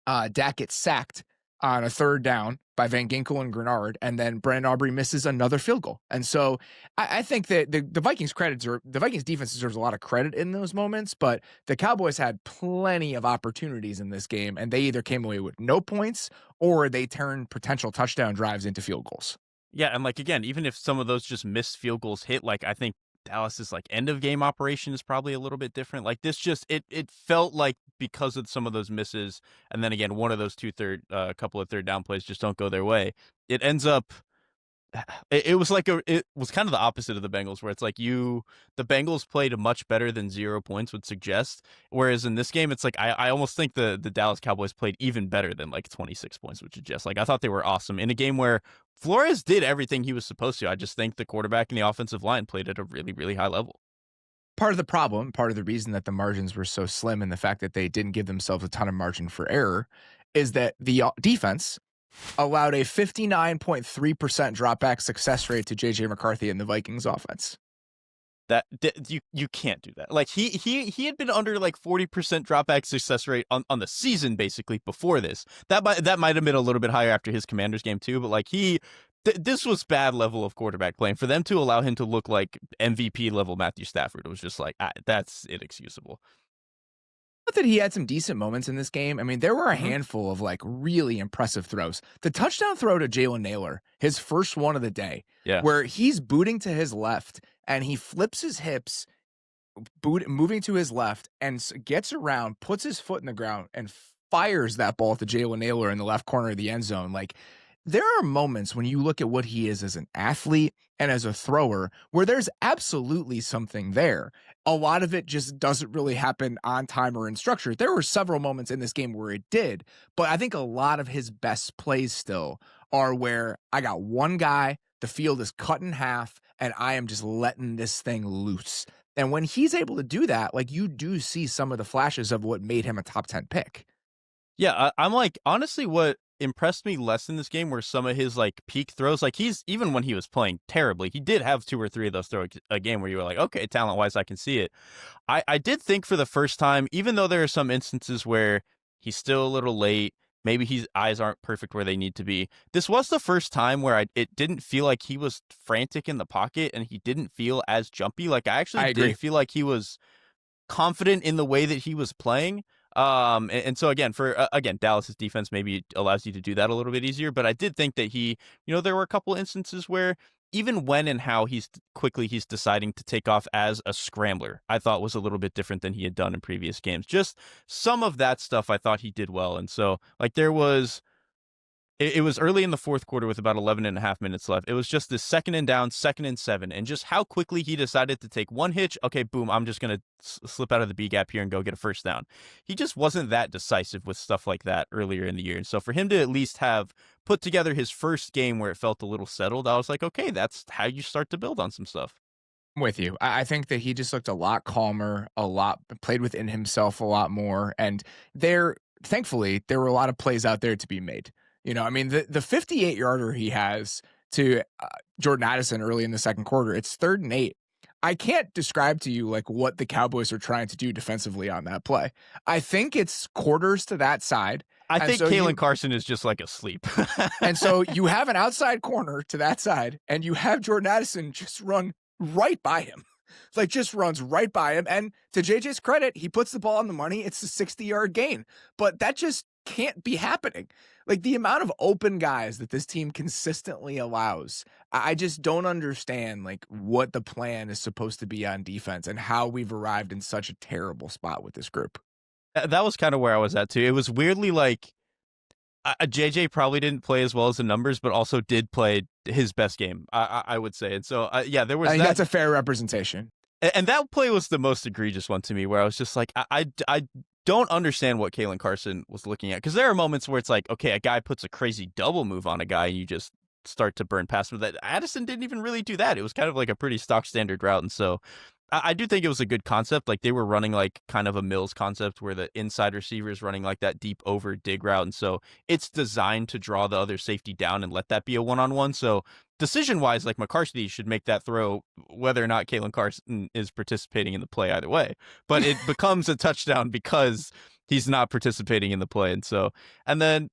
Dak gets sacked on a third down by Van Ginkel and Grenard, and then Brandon Aubrey misses another field goal. And so I think that the Vikings defense deserves a lot of credit in those moments, but the Cowboys had plenty of opportunities in this game, and they either came away with no points or they turned potential touchdown drives into field goals. Yeah, and like again, even if some of those just missed field goals hit, like I think Dallas's like end of game operation is probably a little bit different. Like this just it felt like because of some of those misses, and then again one of those couple of third down plays just don't go their way. It ends up it was kind of the opposite of the Bengals, where it's like the Bengals played much better than 0 points would suggest. Whereas in this game, it's like I almost think the Dallas Cowboys played even better than like 26 points would suggest. Like I thought they were awesome in a game where Flores did everything he was supposed to. I just think the quarterback and the offensive line played at a really, really high level. Part of the problem, part of the reason that the margins were so slim and the fact that they didn't give themselves a ton of margin for error is that the defense allowed a 59.3% dropback success rate to JJ McCarthy in the Vikings offense. That you can't do that. Like he had been under like 40% dropback success rate on the season basically before this. That might have been a little bit higher after his Commanders game too, but like this was bad level of quarterback playing. For them to allow him to look like MVP level Matthew Stafford, it was just like that's inexcusable. That he had some decent moments in this game. I mean, there were a handful of like really impressive throws. The touchdown throw to Jalen Naylor, his first one of the day, where he's booting to his left and he flips his hips, moving to his left, and gets around, puts his foot in the ground, and fires that ball to Jalen Naylor in the left corner of the end zone. Like, there are moments when you look at what he is as an athlete and as a thrower where there's absolutely something there. A lot of it just doesn't really happen on time or in structure. There were several moments in this game where it did, but I think a lot of his best plays still are where I got one guy, the field is cut in half, and I am just letting this thing loose. And when he's able to do that, like you do see some of the flashes of what made him a top 10 pick. Yeah, I'm like, honestly, what impressed me less in this game were some of his like peak throws. Like even when he was playing terribly, he did have 2 or 3 of those throws a game where you were like, okay, talent wise, I can see it. I did think for the first time, even though there are some instances where he's still a little late, maybe his eyes aren't perfect where they need to be. This was the first time where it didn't feel like he was frantic in the pocket and he didn't feel as jumpy. Like I did feel like he was confident in the way that he was playing. And so again, Dallas's defense maybe allows you to do that a little bit easier, but I did think that there were a couple instances where even when and how he's deciding to take off as a scrambler, I thought was a little bit different than he had done in previous games. Just some of that stuff I thought he did well. And so like it was early in the fourth quarter with about 11 and a half minutes left. It was just this 2nd and down, 2nd and 7, and just how quickly he decided to take one hitch. Okay, boom, I'm just going to slip out of the B gap here and go get a first down. He just wasn't that decisive with stuff like that earlier in the year. And so for him to at least have put together his first game where it felt a little settled, I was like, okay, that's how you start to build on some stuff. I'm with you. I think that he just looked a lot calmer, played within himself a lot more. And thankfully, there were a lot of plays out there to be made. You know, I mean, the 58-yarder he has to Jordan Addison early in the second quarter, it's 3rd and 8. I can't describe to you like what the Cowboys are trying to do defensively on that play. I think it's quarters to that side. I think Kalen Carson is just like asleep. And so you have an outside corner to that side, and you have Jordan Addison just run right by him. Like just runs right by him. And to JJ's credit, he puts the ball on the money. It's a 60-yard gain. But that just can't be happening. Like the amount of open guys that this team consistently allows, I just don't understand like what the plan is supposed to be on defense and how we've arrived in such a terrible spot with this group. That was kind of where I was at too. It was weirdly like JJ probably didn't play as well as the numbers, but also did play his best game, I would say. And so, yeah, there was I think that. that's a fair representation. And that play was the most egregious one to me, where I was just like, I don't understand what Kalen Carson was looking at. Because there are moments where it's like, okay, a guy puts a crazy double move on a guy, and you just start to burn past him. That Addison didn't even really do that. It was kind of like a pretty stock standard route. And so I do think it was a good concept. Like, they were running like kind of a Mills concept where the inside receiver is running like that deep over dig route. And so it's designed to draw the other safety down and let that be a one-on-one. So decision wise, like, McCarthy should make that throw whether or not Kalen Carson is participating in the play either way. But it becomes a touchdown because he's not participating in the play. And so, and then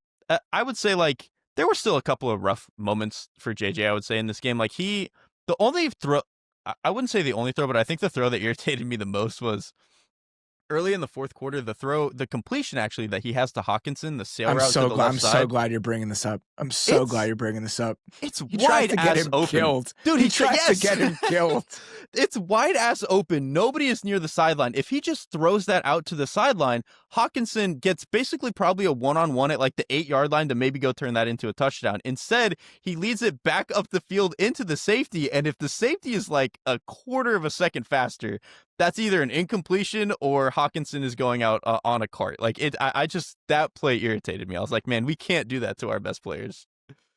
I would say, like, there were still a couple of rough moments for JJ, I would say, in this game. Like, the only throw, I wouldn't say the only throw, but I think the throw that irritated me the most was early in the fourth quarter, the completion actually that he has to Hawkinson, the sail route to the left side. I'm so glad you're bringing this up. I'm so glad you're bringing this up. It's he wide ass open. Killed. Dude, he tries to get him killed. It's wide ass open. Nobody is near the sideline. If he just throws that out to the sideline, Hawkinson gets basically probably a one-on-one at like the 8-yard line to maybe go turn that into a touchdown. Instead, he leads it back up the field into the safety, and if the safety is like a quarter of a second faster, that's either an incompletion or Hawkinson is going out on a cart. Like, I just, that play irritated me. I was like, man, we can't do that to our best players.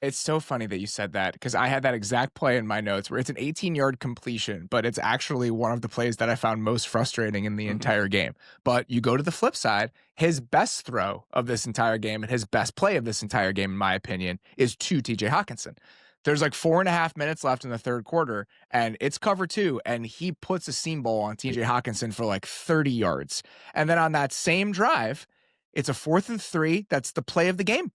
It's so funny that you said that, because I had that exact play in my notes where it's an 18-yard completion, but it's actually one of the plays that I found most frustrating in the entire game. But you go to the flip side, his best throw of this entire game and his best play of this entire game, in my opinion, is to TJ Hawkinson. There's like 4.5 minutes left in the third quarter, and it's cover 2, and he puts a seam ball on TJ Hawkinson for like 30 yards. And then on that same drive, it's a 4th and 3. That's the play of the game.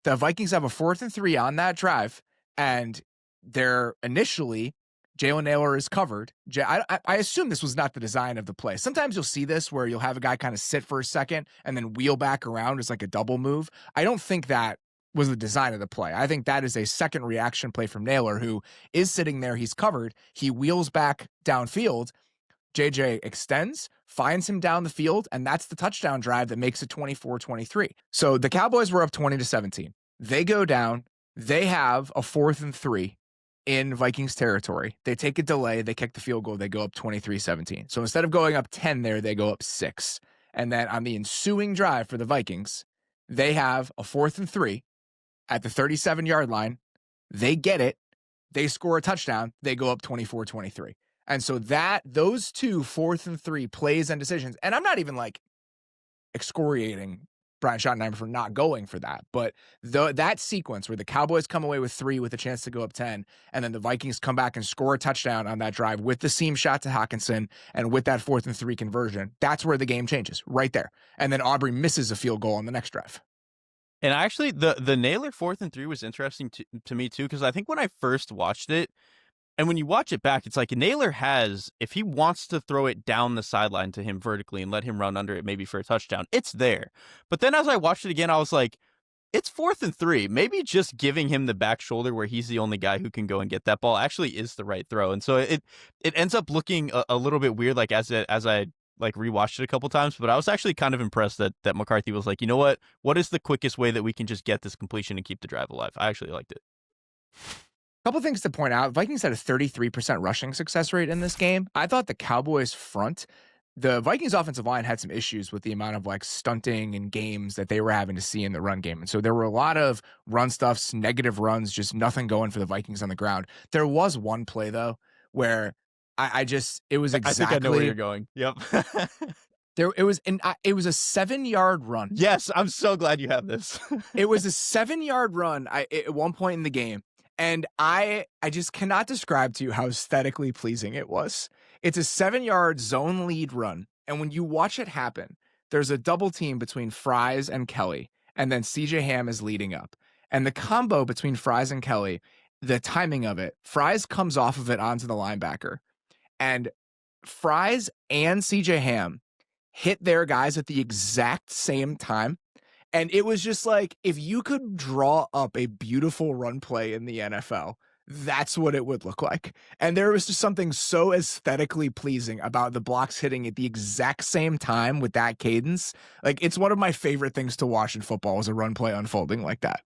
The Vikings have a 4th and 3 on that drive, and they're initially, Jalen Nailor is covered. I assume this was not the design of the play. Sometimes you'll see this where you'll have a guy kind of sit for a second and then wheel back around as like a double move. I don't think that was the design of the play. I think that is a second reaction play from Nailor, who is sitting there. He's covered. He wheels back downfield. JJ extends, finds him down the field, and that's the touchdown drive that makes it 24-23. So the Cowboys were up 20-17. They go down. They have a 4th and 3 in Vikings territory. They take a delay. They kick the field goal. They go up 23-17. So instead of going up 10 there, they go up 6. And then on the ensuing drive for the Vikings, they have a 4th and 3 at the 37-yard line. They get it. They score a touchdown. They go up 24-23. And so those two 4th and 3 plays and decisions, and I'm not even like excoriating Brian Schottenheimer for not going for that, but that sequence where the Cowboys come away with 3 with a chance to go up 10, and then the Vikings come back and score a touchdown on that drive with the seam shot to Hawkinson and with that 4th and 3 conversion, that's where the game changes, right there. And then Aubrey misses a field goal on the next drive. And actually, the Nailor 4th and 3 was interesting to me too, because I think when I first watched it, and when you watch it back, it's like Nailor has, if he wants to throw it down the sideline to him vertically and let him run under it maybe for a touchdown, it's there. But then as I watched it again, I was like, it's 4th and 3. Maybe just giving him the back shoulder where he's the only guy who can go and get that ball actually is the right throw. And so it ends up looking a little bit weird, like as I like rewatched it a couple times, but I was actually kind of impressed that McCarthy was like, you know what is the quickest way that we can just get this completion and keep the drive alive? I actually liked it. Couple things to point out. Vikings had a 33% rushing success rate in this game. I thought the Cowboys front, the Vikings offensive line had some issues with the amount of like stunting and games that they were having to see in the run game. And so there were a lot of run stuffs, negative runs, just nothing going for the Vikings on the ground. There was one play though, where it was exactly. I think I know where you're going. Yep. It was a 7-yard run. Yes. I'm so glad you have this. It was a 7-yard run at one point in the game. And I just cannot describe to you how aesthetically pleasing it was. It's a 7-yard zone lead run. And when you watch it happen, there's a double team between Fries and Kelly. And then CJ Ham is leading up. And the combo between Fries and Kelly, the timing of it, Fries comes off of it onto the linebacker. And Fries and CJ Ham hit their guys at the exact same time. And it was just like, if you could draw up a beautiful run play in the NFL, that's what it would look like. And there was just something so aesthetically pleasing about the blocks hitting at the exact same time with that cadence. Like, it's one of my favorite things to watch in football is a run play unfolding like that.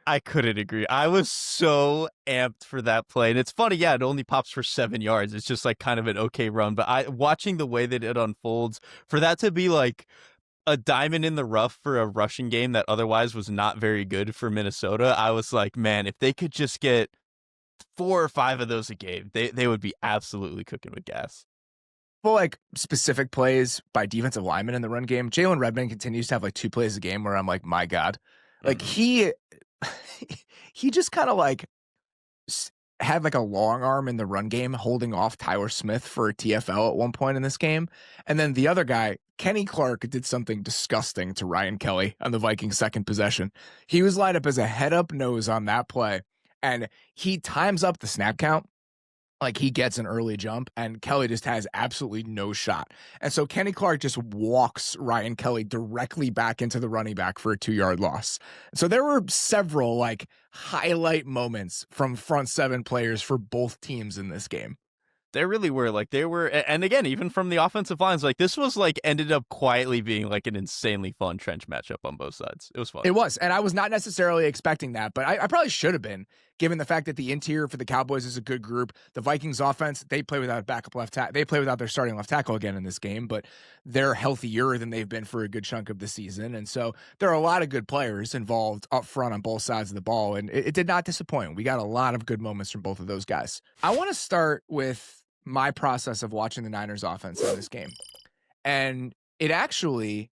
I couldn't agree. I was so amped for that play. And it's funny, yeah, it only pops for 7 yards. It's just like kind of an okay run. But watching the way that it unfolds, for that to be like a diamond in the rough for a rushing game that otherwise was not very good for Minnesota, I was like, man, if they could just get 4 or 5 of those a game, they would be absolutely cooking with gas. Well, like specific plays by defensive linemen in the run game, Jalen Redmond continues to have like 2 plays a game where I'm like, my God, like he just kind of like had like a long arm in the run game holding off Tyler Smith for a TFL at one point in this game. And then the other guy, Kenny Clark, did something disgusting to Ryan Kelly on the Vikings' second possession. He was lined up as a head up nose on that play, and he times up the snap count. Like, he gets an early jump, and Kelly just has absolutely no shot. And so Kenny Clark just walks Ryan Kelly directly back into the running back for a 2-yard loss. So there were several like highlight moments from front seven players for both teams in this game. There really were, like, and again, even from the offensive lines, like, this was, like, ended up quietly being, like, an insanely fun trench matchup on both sides. It was fun. It was, and I was not necessarily expecting that, but I probably should have been, given the fact that the interior for the Cowboys is a good group. The Vikings offense, they play without a backup left tackle. They play without their starting left tackle again in this game, but they're healthier than they've been for a good chunk of the season, and so there are a lot of good players involved up front on both sides of the ball, and it did not disappoint. We got a lot of good moments from both of those guys. I want to start with my process of watching the Niners offense in this game. And it happened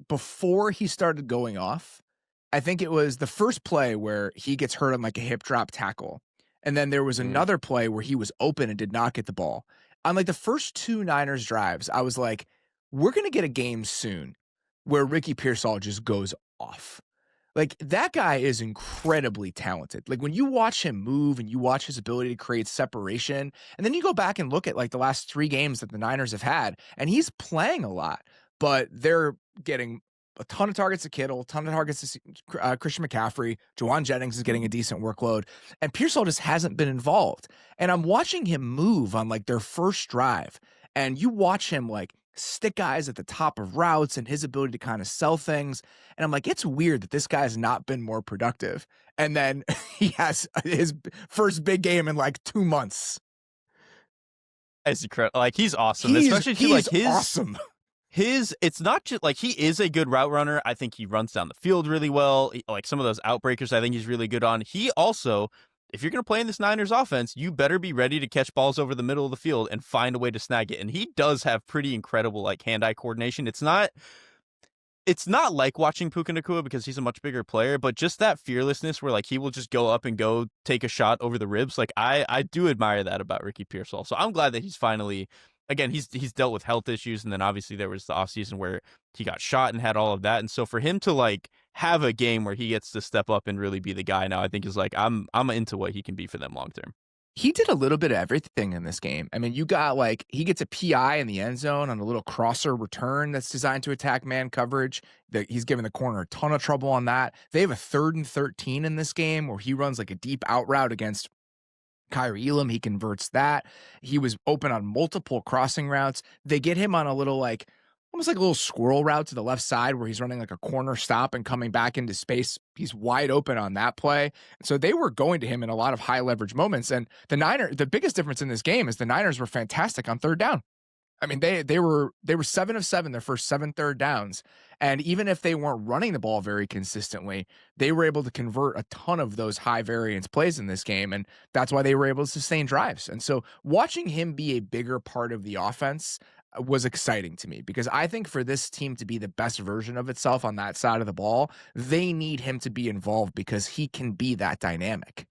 before he started going off. I think it was the first play where he gets hurt on like a hip drop tackle. And then there was another play where he was open and did not get the ball. On like the first 2 Niners drives, I was like, we're going to get a game soon where Ricky Pearsall just goes off. Like, that guy is incredibly talented. Like, when you watch him move and you watch his ability to create separation, and then you go back and look at like the last 3 games that the Niners have had, and he's playing a lot, but they're getting a ton of targets to Kittle, a ton of targets to Christian McCaffrey. Juwan Jennings is getting a decent workload, and Pearsall just hasn't been involved. And I'm watching him move on like their first drive, and you watch him like stick guys at the top of routes and his ability to kind of sell things. And I'm like, it's weird that this guy has not been more productive. And then he has his first big game in like 2 months. It's incredible. Like, he's awesome. Especially he's like awesome. It's not just like he is a good route runner. I think he runs down the field really well. Like, some of those outbreakers, I think he's really good on. He also, if you're going to play in this Niners offense, you better be ready to catch balls over the middle of the field and find a way to snag it. And he does have pretty incredible like hand-eye coordination. It's not like watching Puka Nacua because he's a much bigger player, but just that fearlessness where like he will just go up and go take a shot over the ribs. Like, I do admire that about Ricky Pearsall. So I'm glad that he's finally, again, he's dealt with health issues, and then obviously there was the offseason where he got shot and had all of that. And so for him to like have a game where he gets to step up and really be the guy now, I think is like, I'm into what he can be for them long term. He did a little bit of everything in this game. I mean, you got like, he gets a PI in the end zone on a little crosser return that's designed to attack man coverage. He's giving the corner a ton of trouble on that. They have a 3rd and 13 in this game where he runs like a deep out route against Kyrie Elam. He converts that. He was open on multiple crossing routes. They get him on a little like, almost like a little squirrel route to the left side where he's running like a corner stop and coming back into space. He's wide open on that play. So they were going to him in a lot of high leverage moments. And the biggest difference in this game is the Niners were fantastic on 3rd down. I mean, they were 7 of 7 their first 7 third downs. And even if they weren't running the ball very consistently, they were able to convert a ton of those high variance plays in this game. And that's why they were able to sustain drives. And so watching him be a bigger part of the offense was exciting to me, because I think for this team to be the best version of itself on that side of the ball, they need him to be involved because he can be that dynamic.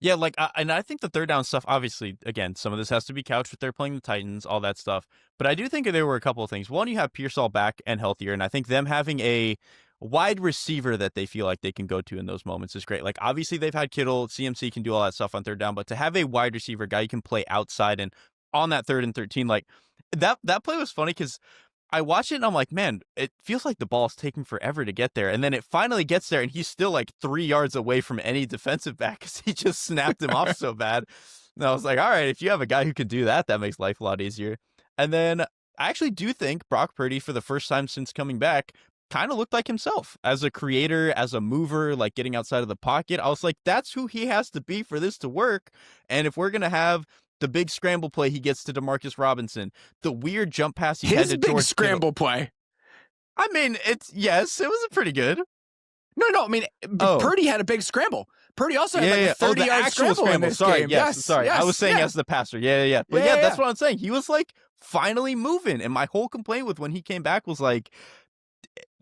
Yeah, like, and I think the 3rd down stuff, obviously, again, some of this has to be couched with they're playing the Titans, all that stuff. But I do think there were a couple of things. One, you have Pearsall back and healthier, and I think them having a wide receiver that they feel like they can go to in those moments is great. Like, obviously, they've had Kittle, CMC can do all that stuff on 3rd down, but to have a wide receiver guy you can play outside and on that 3rd and 13, like, that play was funny because I watch it and I'm like, man, it feels like the ball's taking forever to get there. And then it finally gets there and he's still like 3 yards away from any defensive back because he just snapped him off so bad. And I was like, all right, if you have a guy who can do that, that makes life a lot easier. And then I actually do think Brock Purdy, for the first time since coming back, kind of looked like himself as a creator, as a mover, like getting outside of the pocket. I was like, that's who he has to be for this to work. And if we're going to have the big scramble play he gets to Demarcus Robinson, the weird jump pass he His headed big towards scramble play. I mean, yes, it was pretty good. No. I mean, Purdy had a big scramble. Purdy also had like a 30-yard scramble in this sorry, game. Yes, sorry. I was saying as the passer. Yeah. But yeah, that's what I'm saying. He was like finally moving. And my whole complaint with when he came back was like,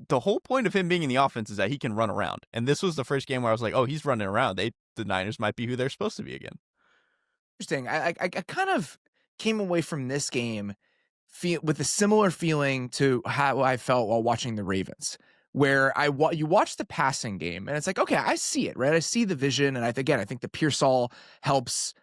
the whole point of him being in the offense is that he can run around. And this was the first game where I was like, oh, he's running around. The Niners might be who they're supposed to be again. Interesting. I kind of came away from this game with a similar feeling to how I felt while watching the Ravens, where you watch the passing game and it's like, okay, I see it, right? I see the vision. And I think the Pearsall helps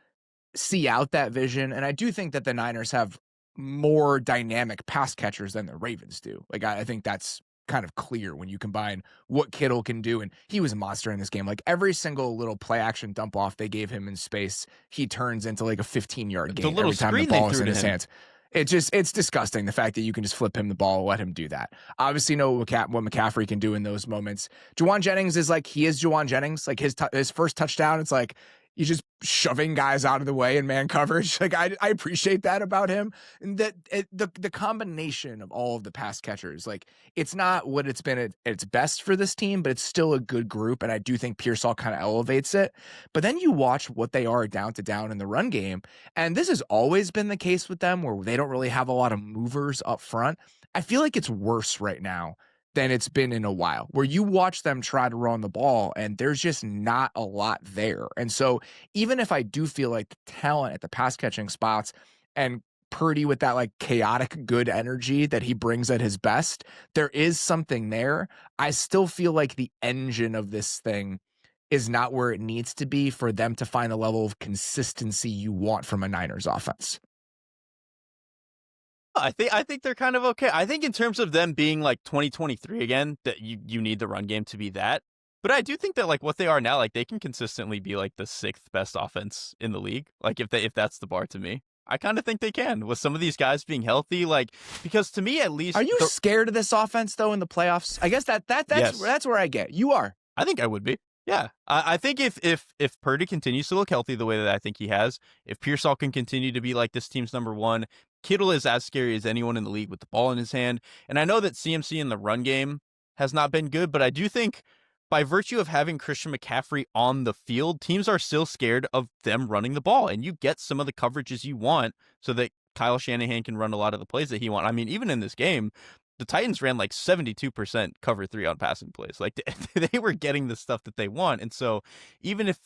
see out that vision. And I do think that the Niners have more dynamic pass catchers than the Ravens do. Like, I think that's kind of clear when you combine what Kittle can do. And he was a monster in this game. Like, every single little play action dump off they gave him in space, he turns into like a 15-yard gain every time the ball is in his hands. It's disgusting, the fact that you can just flip him the ball and let him do that. Obviously, know what McCaffrey can do in those moments. Juwan Jennings is like, he is Juwan Jennings. Like, his first touchdown, it's like, he's just shoving guys out of the way in man coverage. Like, I appreciate that about him. And that the combination of all of the pass catchers, like, it's not what it's been at its best for this team, but it's still a good group. And I do think Pearsall kind of elevates it. But then you watch what they are down to down in the run game. And this has always been the case with them, where they don't really have a lot of movers up front. I feel like it's worse right now than it's been in a while, where you watch them try to run the ball and there's just not a lot there. And so even if I do feel like the talent at the pass catching spots and Purdy with that like chaotic good energy that he brings at his best, there is something there. I still feel like the engine of this thing is not where it needs to be for them to find the level of consistency you want from a Niners offense. I think they're kind of okay. I think in terms of them being like 2023 again, that you need the run game to be that. But I do think that like what they are now, like they can consistently be like the 6th best offense in the league. Like if that's the bar to me, I kind of think they can with some of these guys being healthy. Like, because to me at least, are you scared of this offense though in the playoffs? I guess that's where I get. You are. I think I would be. Yeah, I think if Purdy continues to look healthy the way that I think he has, if Pearsall can continue to be like this team's number one, Kittle is as scary as anyone in the league with the ball in his hand. And I know that CMC in the run game has not been good, but I do think by virtue of having Christian McCaffrey on the field, teams are still scared of them running the ball. And you get some of the coverages you want so that Kyle Shanahan can run a lot of the plays that he wants. I mean, even in this game, the Titans ran like 72% cover 3 on passing plays. Like they were getting the stuff that they want. And so even if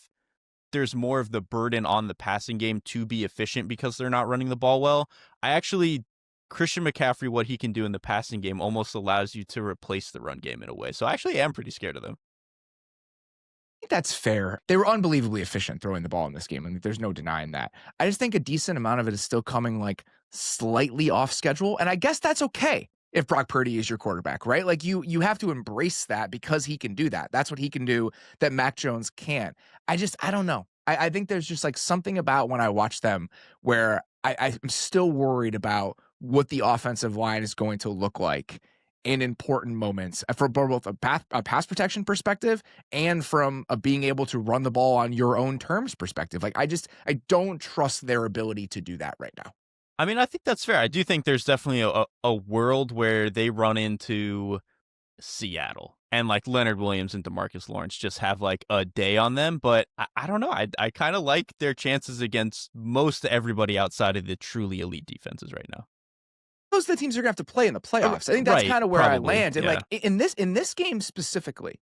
there's more of the burden on the passing game to be efficient because they're not running the ball well, Christian McCaffrey, what he can do in the passing game almost allows you to replace the run game in a way. So I actually am pretty scared of them. I think that's fair. They were unbelievably efficient throwing the ball in this game. I mean, there's no denying that. I just think a decent amount of it is still coming like slightly off schedule. And I guess that's okay if Brock Purdy is your quarterback, right? Like you have to embrace that because he can do that. That's what he can do that Mac Jones can't. I don't know. I think there's just like something about when I watch them where I'm still worried about what the offensive line is going to look like in important moments from both a pass protection perspective and from a being able to run the ball on your own terms perspective. Like I don't trust their ability to do that right now. I mean, I think that's fair. I do think there's definitely a world where they run into Seattle and like Leonard Williams and DeMarcus Lawrence just have like a day on them. But I don't know. I kind of like their chances against most everybody outside of the truly elite defenses right now. Those are the teams are going to have to play in the playoffs. I think that's kind of where probably, I land. And like in this game specifically,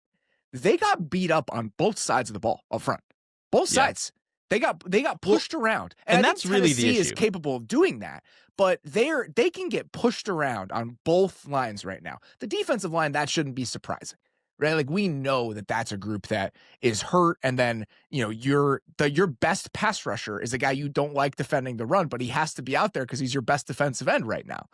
they got beat up on both sides of the ball up front. Both sides. They got pushed around, and that's really the issue. Is capable of doing that, but they can get pushed around on both lines right now. The defensive line, that shouldn't be surprising, right? Like we know that that's a group that is hurt, and then your best pass rusher is a guy you don't like defending the run, but he has to be out there because he's your best defensive end right now.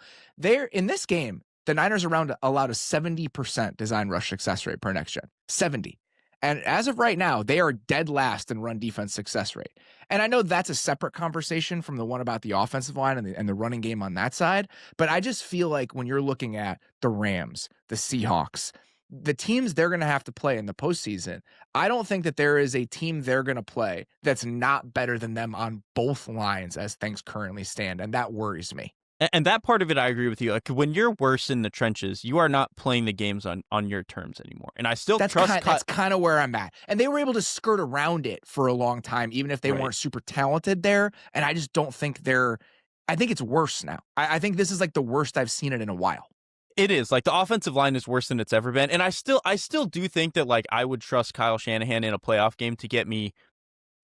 In this game, the Niners allowed a 70% design rush success rate per next gen. 70. And as of right now, they are dead last in run defense success rate. And I know that's a separate conversation from the one about the offensive line and the running game on that side. But I just feel like when you're looking at the Rams, the Seahawks, the teams they're going to have to play in the postseason, I don't think that there is a team they're going to play that's not better than them on both lines as things currently stand. And that worries me. And that part of it, I agree with you. Like, when you're worse in the trenches, you are not playing the games on your terms anymore. And I still that's kind of where I'm at. And they were able to skirt around it for a long time, even if they weren't super talented there. And I just don't think I think it's worse now. I think this is like the worst I've seen it in a while. It is. Like, the offensive line is worse than it's ever been. And I still do think that, like, I would trust Kyle Shanahan in a playoff game to get me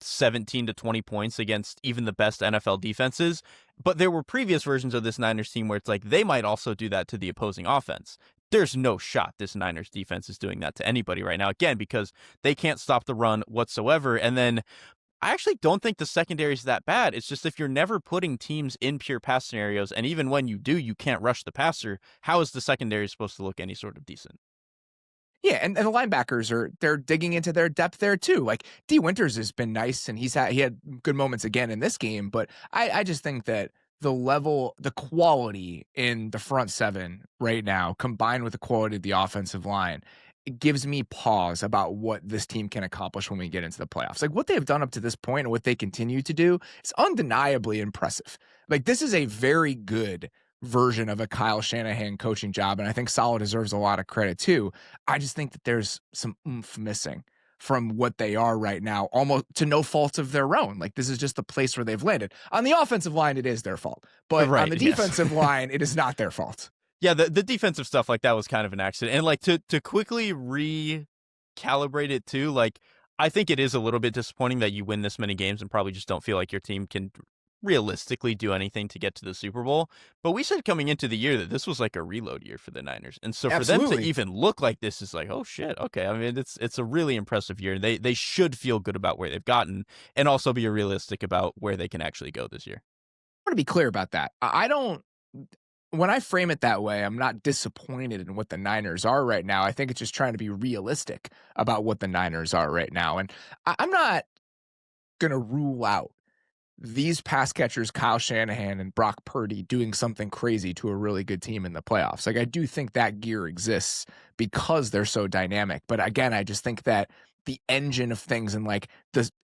17 to 20 points against even the best NFL defenses. But there were previous versions of this Niners team where it's like they might also do that to the opposing offense. There's no shot this Niners defense is doing that to anybody right now, again, because they can't stop the run whatsoever. And then I actually don't think the secondary is that bad. It's just if you're never putting teams in pure pass scenarios, and even when you do, you can't rush the passer, how is the secondary supposed to look any sort of decent? Yeah, and the linebackers they're digging into their depth there too. Like D. Winters has been nice, and he had good moments again in this game. But I just think that the quality in the front seven right now, combined with the quality of the offensive line, it gives me pause about what this team can accomplish when we get into the playoffs. Like what they've done up to this point and what they continue to do is undeniably impressive. Like this is a very good version of a Kyle Shanahan coaching job, and I think Saleh deserves a lot of credit too. I just think that there's some oomph missing from what they are right now, almost to no fault of their own. Like this is just the place where they've landed. On the offensive line, it is their fault, but on the defensive line, it is not their fault. Yeah, the defensive stuff like that was kind of an accident, and like to quickly recalibrate it too. Like I think it is a little bit disappointing that you win this many games and probably just don't feel like your team can realistically do anything to get to the Super Bowl. But we said coming into the year that this was like a reload year for the Niners. And so for them to even look like this is like, oh shit, okay. I mean, it's a really impressive year. They should feel good about where they've gotten and also be realistic about where they can actually go this year. I want to be clear about that. When I frame it that way, I'm not disappointed in what the Niners are right now. I think it's just trying to be realistic about what the Niners are right now. And I'm not going to rule out these pass catchers, Kyle Shanahan and Brock Purdy, doing something crazy to a really good team in the playoffs. Like I do think that gear exists because they're so dynamic. But again, I just think that the engine of things and like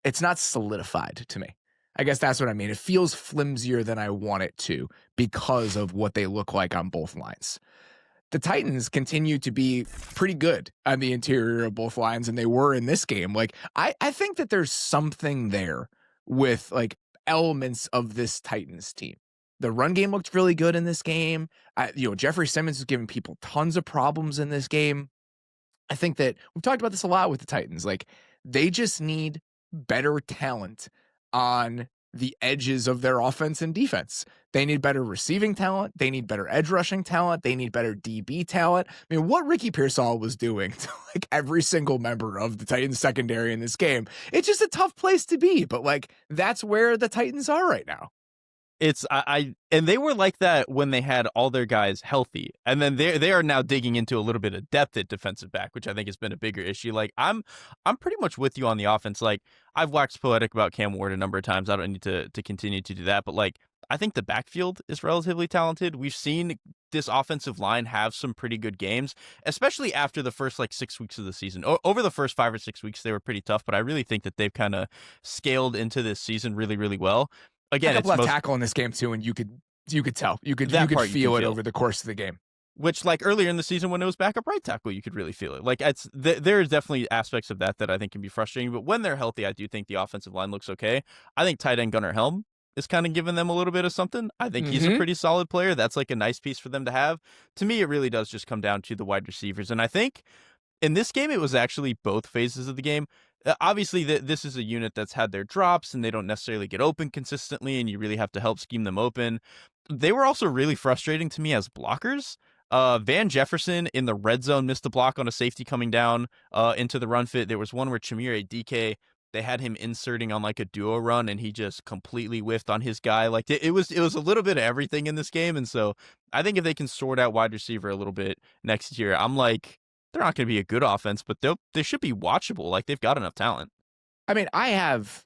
it's not solidified to me. I guess that's what I mean. It feels flimsier than I want it to because of what they look like on both lines. The Titans continue to be pretty good on the interior of both lines, and they were in this game. Like I think that there's something there with like elements of this Titans team. The run game looked really good in this game. Jeffrey Simmons is giving people tons of problems in this game. I think that we've talked about this a lot with the Titans. Like they just need better talent on the edges of their offense and defense. They need better receiving talent. They need better edge rushing talent. They need better DB talent. I mean, what Ricky Pearsall was doing to like every single member of the Titans secondary in this game, it's just a tough place to be. But like, that's where the Titans are right now. It's and they were like that when they had all their guys healthy, and then they are now digging into a little bit of depth at defensive back, which I think has been a bigger issue. Like I'm pretty much with you on the offense. Like I've waxed poetic about Cam Ward a number of times. I don't need to continue to do that, but like I think the backfield is relatively talented. We've seen this offensive line have some pretty good games, especially after the first like 6 weeks of the season. Over the first 5 or 6 weeks, they were pretty tough, but I really think that they've kind of scaled into this season really, really well. Again, it's left tackle in this game too, and you could tell, you could feel it over the course of the game. Which, like earlier in the season when it was backup right tackle, you could really feel it. Like there's definitely aspects of that I think can be frustrating. But when they're healthy, I do think the offensive line looks okay. I think tight end Gunnar Helm is kind of giving them a little bit of something. I think he's a pretty solid player. That's like a nice piece for them to have. To me, it really does just come down to the wide receivers, and I think in this game it was actually both phases of the game. Obviously, this is a unit that's had their drops, and they don't necessarily get open consistently, and you really have to help scheme them open. They were also really frustrating to me as blockers. Van Jefferson in the red zone missed a block on a safety coming down into the run fit. There was one where Chimere Dike they had him inserting on like a duo run and he just completely whiffed on his guy. Like it was a little bit of everything in this game. And so I think if they can sort out wide receiver a little bit next year, I'm like, they're not going to be a good offense, but they should be watchable. Like they've got enough talent. I mean, I have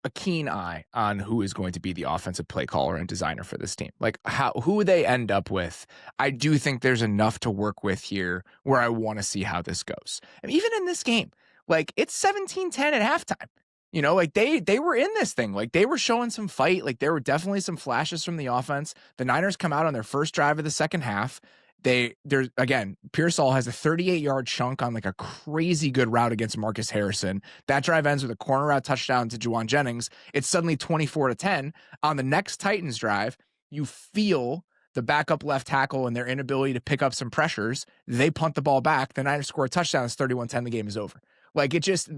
a keen eye on who is going to be the offensive play caller and designer for this team. Like who they end up with. I do think there's enough to work with here where I want to see how this goes. And even in this game, like it's 17-10 at halftime. You know, like they were in this thing. Like they were showing some fight. Like there were definitely some flashes from the offense. The Niners come out on their first drive of the second half. There's again, Pearsall has a 38-yard chunk on like a crazy good route against Marcus Harrison. That drive ends with a corner route touchdown to Juwan Jennings. It's suddenly 24-10. On the next Titans drive, you feel the backup left tackle and their inability to pick up some pressures. They punt the ball back. The Niners score a touchdown. It's 31-10. The game is over. Like it just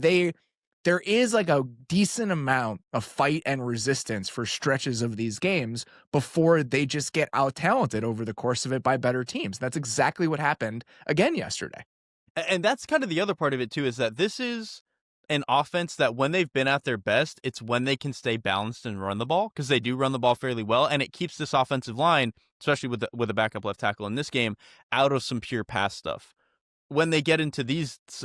there is like a decent amount of fight and resistance for stretches of these games before they just get out-talented over the course of it by better teams. That's exactly what happened again yesterday. And that's kind of the other part of it too, is that this is an offense that when they've been at their best, it's when they can stay balanced and run the ball, because they do run the ball fairly well, and it keeps this offensive line, especially with a backup left tackle in this game, out of some pure pass stuff. When they get into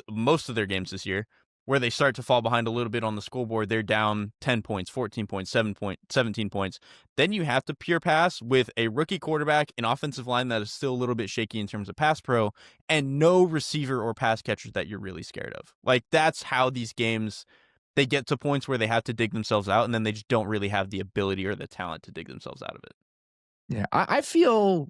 most of their games this year, where they start to fall behind a little bit on the scoreboard, they're down 10 points, 14 points, 17 points. Then you have to pure pass with a rookie quarterback, an offensive line that is still a little bit shaky in terms of pass pro, and no receiver or pass catchers that you're really scared of. Like, that's how these games, they get to points where they have to dig themselves out, and then they just don't really have the ability or the talent to dig themselves out of it. Yeah, I feel,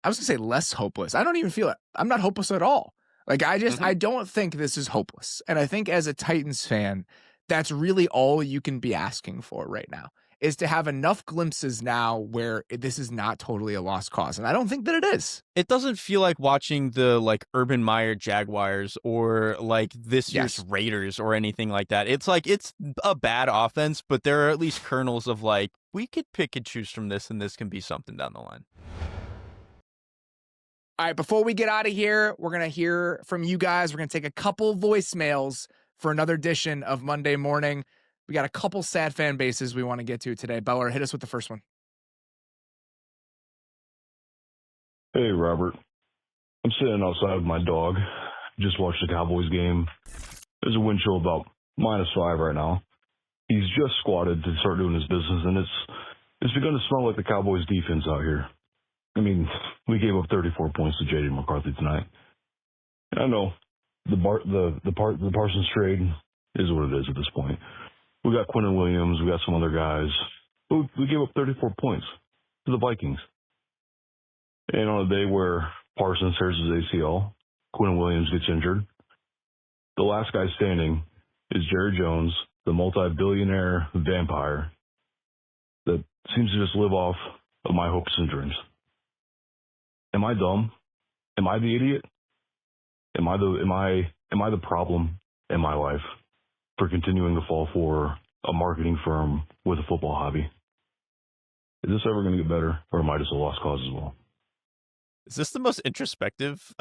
I was going to say less hopeless. I don't even feel it. I'm not hopeless at all. Like, I don't think this is hopeless. And I think as a Titans fan, that's really all you can be asking for right now, is to have enough glimpses now where this is not totally a lost cause. And I don't think that it is. It doesn't feel like watching the like Urban Meyer Jaguars or like this year's Raiders or anything like that. It's like, it's a bad offense, but there are at least kernels of like, we could pick and choose from this and this can be something down the line. All right, before we get out of here, we're going to hear from you guys. We're going to take a couple voicemails for another edition of Monday Morning. We got a couple sad fan bases we want to get to today. Beller, hit us with the first one. Hey, Robert. I'm sitting outside with my dog. Just watched the Cowboys game. There's a wind chill about -5 right now. He's just squatted to start doing his business, and it's begun to smell like the Cowboys defense out here. I mean, we gave up 34 points to J.D. McCarthy tonight. I know the Parsons trade is what it is at this point. We got Quentin Williams, we got some other guys. We gave up 34 points to the Vikings. And on a day where Parsons tears his ACL, Quentin Williams gets injured, the last guy standing is Jerry Jones, the multi-billionaire vampire that seems to just live off of my hopes and dreams. Am I dumb? Am I the idiot? Am I the problem in my life for continuing to fall for a marketing firm with a football hobby? Is this ever going to get better, or am I just a lost cause as well? Is this the most introspective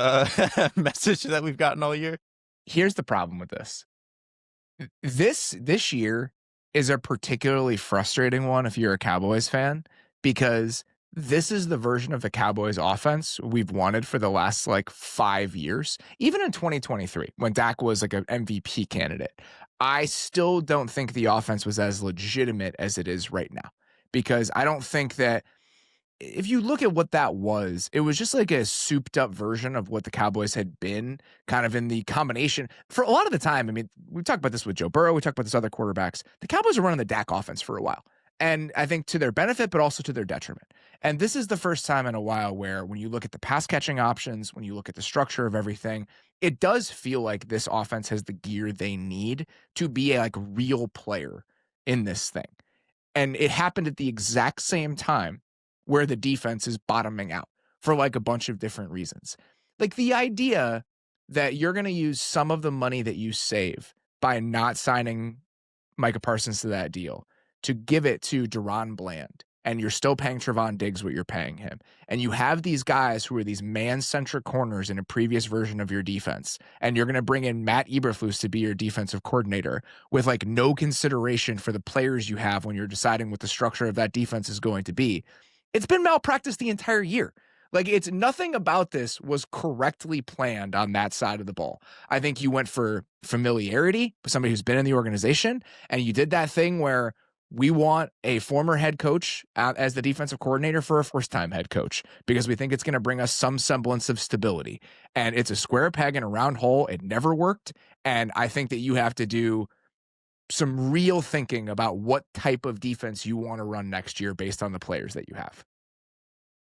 message that we've gotten all year? Here's the problem with this. This year is a particularly frustrating one if you're a Cowboys fan, because this is the version of the Cowboys offense we've wanted for the last like 5 years. Even in 2023, when Dak was like an MVP candidate, I still don't think the offense was as legitimate as it is right now, because I don't think that if you look at what that was, it was just like a souped up version of what the Cowboys had been kind of in the combination for a lot of the time. I mean, we talked about this with Joe Burrow. We talked about this other quarterbacks. The Cowboys are running the Dak offense for a while. And I think to their benefit, but also to their detriment. And this is the first time in a while where when you look at the pass catching options, when you look at the structure of everything, it does feel like this offense has the gear they need to be a like real player in this thing. And it happened at the exact same time where the defense is bottoming out for like a bunch of different reasons. Like the idea that you're going to use some of the money that you save by not signing Micah Parsons to that deal to give it to Deron Bland and you're still paying Trevon Diggs what you're paying him, and you have these guys who are these man-centric corners in a previous version of your defense, and you're going to bring in Matt Eberflus to be your defensive coordinator with like no consideration for the players you have when you're deciding what the structure of that defense is going to be, it's been malpractice the entire year. Like, it's nothing about this was correctly planned on that side of the ball. I think you went for familiarity with somebody who's been in the organization, and you did that thing where we want a former head coach as the defensive coordinator for a first-time head coach because we think it's going to bring us some semblance of stability. And it's a square peg in a round hole. It never worked. And I think that you have to do some real thinking about what type of defense you want to run next year based on the players that you have.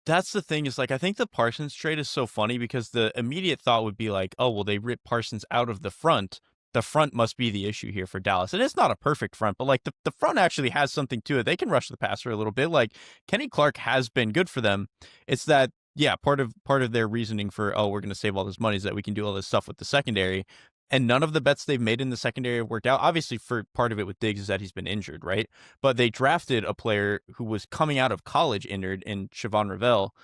That's the thing is, like, I think the Parsons trade is so funny because the immediate thought would be like, oh, well, they ripped Parsons out of the front. The front must be the issue here for Dallas. And it's not a perfect front, but like the front actually has something to it. They can rush the passer a little bit. Like Kenny Clark has been good for them. It's that, yeah, part of their reasoning for, oh, we're going to save all this money is that we can do all this stuff with the secondary. And none of the bets they've made in the secondary have worked out. Obviously, for part of it with Diggs is that he's been injured, right? But they drafted a player who was coming out of college injured in Siobhan Ravel.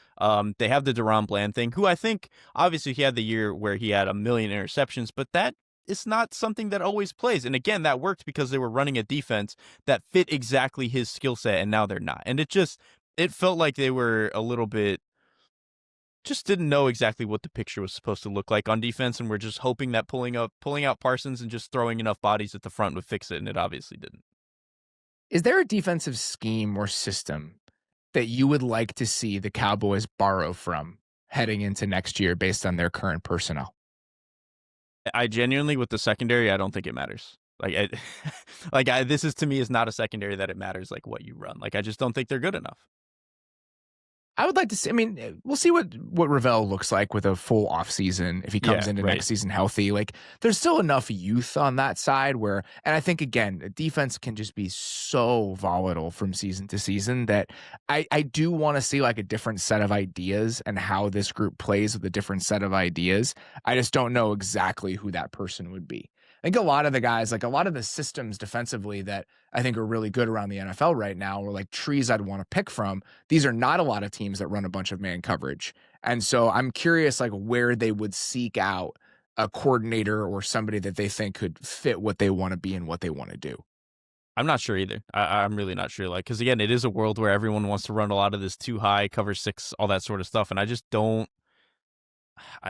They have the Deron Bland thing, who I think, obviously, he had the year where he had 1 million interceptions, but that is not something that always plays. And again, that worked because they were running a defense that fit exactly his skill set, and now they're not. And it felt like they were a little bit just didn't know exactly what the picture was supposed to look like on defense, and we're just hoping that pulling out Parsons and just throwing enough bodies at the front would fix it, and it obviously didn't. Is there a defensive scheme or system that you would like to see the Cowboys borrow from heading into next year based on their current personnel? I genuinely, with the secondary, I don't think it matters. This is to me is not a secondary that it matters like what you run. Like I just don't think they're good enough. I would like to see, I mean, we'll see what Ravel looks like with a full offseason if he comes into next season healthy. Like, there's still enough youth on that side where, and I think, again, defense can just be so volatile from season to season that I do want to see like a different set of ideas and how this group plays with a different set of ideas. I just don't know exactly who that person would be. I think a lot of the guys, like a lot of the systems defensively that I think are really good around the NFL right now are like trees I'd want to pick from. These are not a lot of teams that run a bunch of man coverage. And so I'm curious like where they would seek out a coordinator or somebody that they think could fit what they want to be and what they want to do. I'm not sure either. I'm really not sure. Like, because again, it is a world where everyone wants to run a lot of this too high, cover six, all that sort of stuff. And I just don't.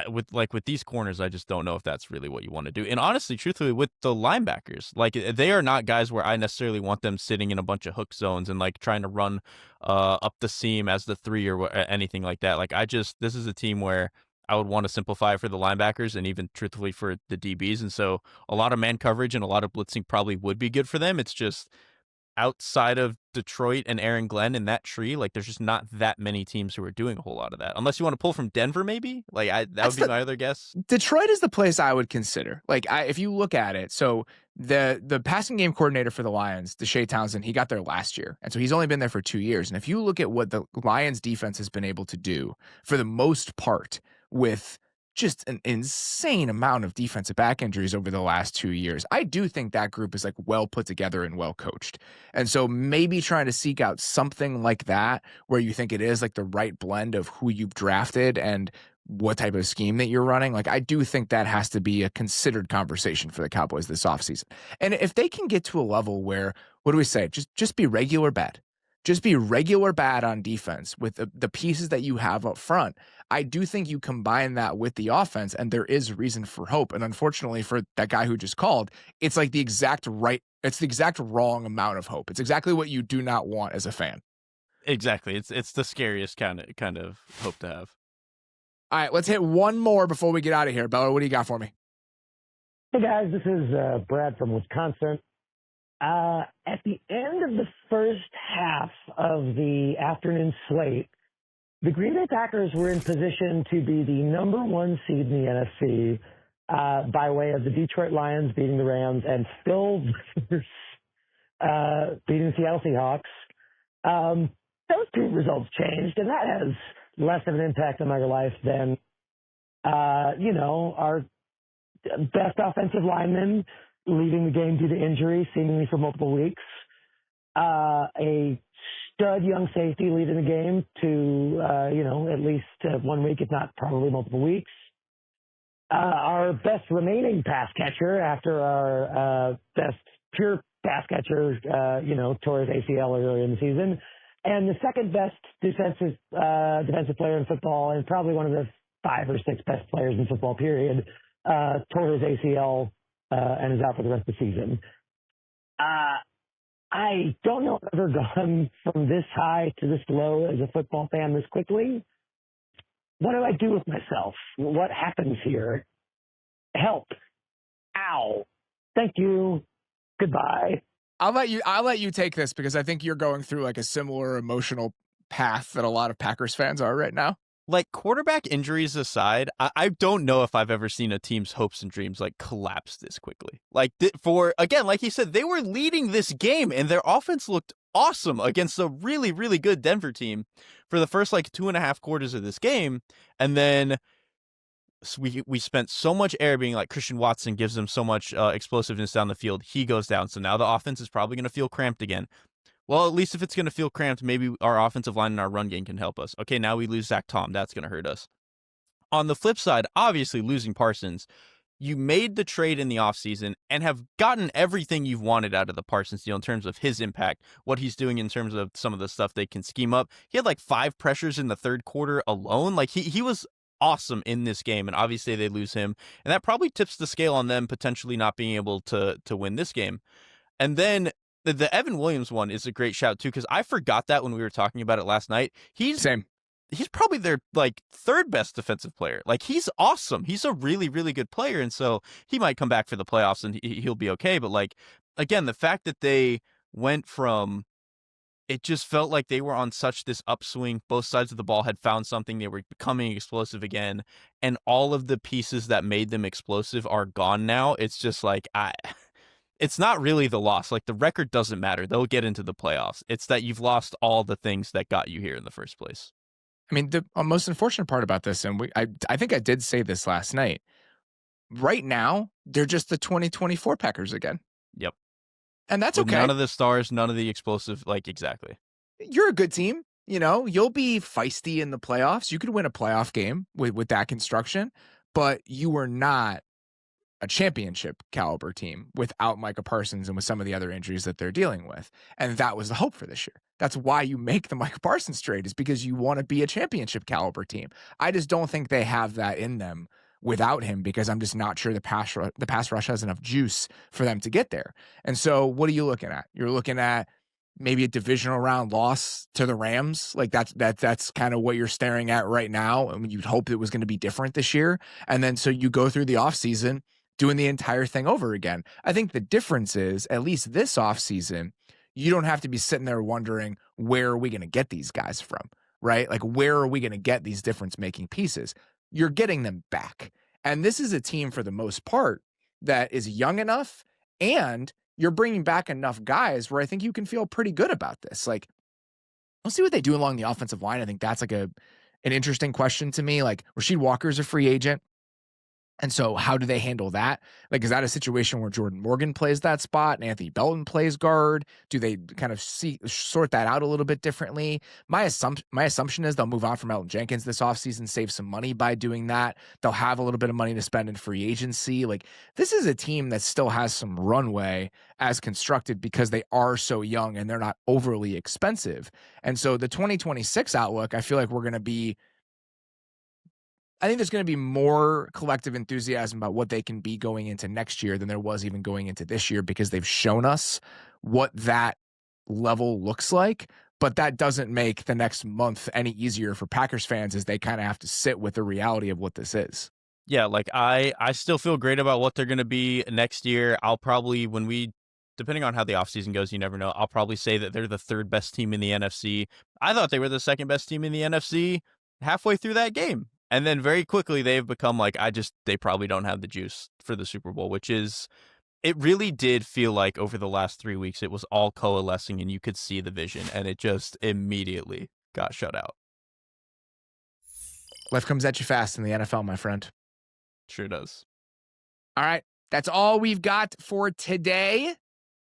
With these corners, I just don't know if that's really what you want to do. And honestly, truthfully, with the linebackers, like they are not guys where I necessarily want them sitting in a bunch of hook zones and like trying to run up the seam as the 3 or anything like that. Like this is a team where I would want to simplify for the linebackers and even truthfully for the DBs. And so a lot of man coverage and a lot of blitzing probably would be good for them. It's just outside of Detroit and Aaron Glenn in that tree, like there's just not that many teams who are doing a whole lot of that. Unless you want to pull from Denver, maybe. Like that would be my other guess. Detroit is the place I would consider. Like if you look at it, so the passing game coordinator for the Lions, Deshae Townsend, he got there last year, and so he's only been there for 2 years. And if you look at what the Lions defense has been able to do for the most part with just an insane amount of defensive back injuries over the last 2 years, I do think that group is like well put together and well coached. And so maybe trying to seek out something like that where you think it is like the right blend of who you've drafted and what type of scheme that you're running. Like I do think that has to be a considered conversation for the Cowboys this offseason. And if they can get to a level where, what do we say? Just be regular bad. Just be regular bad on defense with the pieces that you have up front. I do think you combine that with the offense, and there is reason for hope. And unfortunately for that guy who just called, it's like the exact wrong amount of hope. It's exactly what you do not want as a fan. Exactly. It's the scariest kind of hope to have. All right, let's hit one more before we get out of here. Bella, what do you got for me? Hey, guys, this is Brad from Wisconsin. At the end of the first half of the afternoon slate, the Green Bay Packers were in position to be the number 1 seed in the NFC by way of the Detroit Lions beating the Rams and Phil Rivers beating the Seattle Seahawks. Those two results changed, and that has less of an impact on my life than, our best offensive lineman leaving the game due to injury, seemingly for multiple weeks. A stud young safety leading the game to, at least 1 week, if not probably multiple weeks. Our best remaining pass catcher after our best pure pass catcher, tore his ACL earlier in the season. And the second best defensive player in football, and probably one of the 5 or 6 best players in football, period, tore his ACL and is out for the rest of the season. I don't know if I've ever gone from this high to this low as a football fan this quickly. What do I do with myself? What happens here? Help. Ow. Thank you. Goodbye. I'll let you take this because I think you're going through like a similar emotional path that a lot of Packers fans are right now. Like, quarterback injuries aside, I don't know if I've ever seen a team's hopes and dreams like collapse this quickly. Like, again, like you said, they were leading this game and their offense looked awesome against a really, really good Denver team for the first like 2.5 quarters of this game. And then we spent so much air being like Christian Watson gives them so much explosiveness down the field. He goes down. So now the offense is probably going to feel cramped again. Well, at least if it's going to feel cramped, maybe our offensive line and our run game can help us. Okay, now we lose Zach Tom. That's going to hurt us. On the flip side, obviously losing Parsons, you made the trade in the offseason and have gotten everything you've wanted out of the Parsons deal in terms of his impact, what he's doing in terms of some of the stuff they can scheme up. He had like 5 pressures in the third quarter alone. Like he was awesome in this game, and obviously they lose him. And that probably tips the scale on them potentially not being able to win this game. And then the Evan Williams one is a great shout too, because I forgot that when we were talking about it last night. He's probably their like 3rd best defensive player. Like, he's awesome. He's a really, really good player. And so he might come back for the playoffs and he'll be okay. But like, again, the fact that they went from, it just felt like they were on such this upswing. Both sides of the ball had found something. They were becoming explosive again. And all of the pieces that made them explosive are gone now. It's just like, it's not really the loss. Like, the record doesn't matter. They'll get into the playoffs. It's that you've lost all the things that got you here in the first place. I mean, the most unfortunate part about this, and I think I did say this last night, right now, they're just the 2024 Packers again. Yep. And that's With okay. None of the stars, none of the explosive, like, exactly. You're a good team. You'll be feisty in the playoffs. You could win a playoff game with that construction, but you are not a championship caliber team without Micah Parsons and with some of the other injuries that they're dealing with. And that was the hope for this year. That's why you make the Micah Parsons trade, is because you want to be a championship caliber team. I just don't think they have that in them without him, because I'm just not sure the pass rush has enough juice for them to get there. And so what are you looking at? You're looking at maybe a divisional round loss to the Rams. Like, that's kind of what you're staring at right now. I mean, you'd hope it was going to be different this year. And then so you go through the offseason doing the entire thing over again. I think the difference is, at least this offseason, you don't have to be sitting there wondering, where are we going to get these guys from, right? Like, where are we going to get these difference-making pieces? You're getting them back. And this is a team, for the most part, that is young enough, and you're bringing back enough guys where I think you can feel pretty good about this. Like, we'll see what they do along the offensive line. I think that's like an interesting question to me. Like, Rasheed Walker's a free agent. And so how do they handle that? Like, is that a situation where Jordan Morgan plays that spot and Anthony Belton plays guard? Do they kind of sort that out a little bit differently? My assumption is they'll move on from Elton Jenkins this offseason, save some money by doing that. They'll have a little bit of money to spend in free agency. Like, this is a team that still has some runway as constructed, because they are so young and they're not overly expensive. And so the 2026 outlook, I feel like I think there's going to be more collective enthusiasm about what they can be going into next year than there was even going into this year, because they've shown us what that level looks like. But that doesn't make the next month any easier for Packers fans, as they kind of have to sit with the reality of what this is. Yeah, like, I still feel great about what they're going to be next year. I'll probably, depending on how the offseason goes, you never know, I'll probably say that they're the 3rd best team in the NFC. I thought they were the 2nd best team in the NFC halfway through that game. And then very quickly they've become like, they probably don't have the juice for the Super Bowl, which is, it really did feel like over the last 3 weeks, it was all coalescing and you could see the vision, and it just immediately got shut out. Life comes at you fast in the NFL, my friend. Sure does. All right. That's all we've got for today.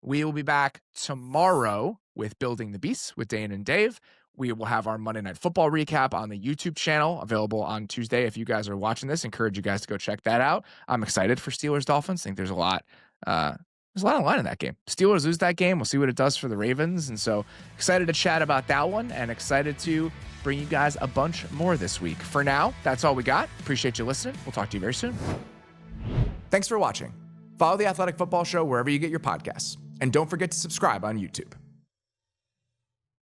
We will be back tomorrow with Building the Beast with Dane and Dave. We will have our Monday Night Football recap on the YouTube channel, available on Tuesday. If you guys are watching this, encourage you guys to go check that out. I'm excited for Steelers-Dolphins. I think there's a lot on the line in that game. Steelers lose that game. We'll see what it does for the Ravens. And so excited to chat about that one and excited to bring you guys a bunch more this week. For now, that's all we got. Appreciate you listening. We'll talk to you very soon. Thanks for watching. Follow The Athletic Football Show wherever you get your podcasts. And don't forget to subscribe on YouTube.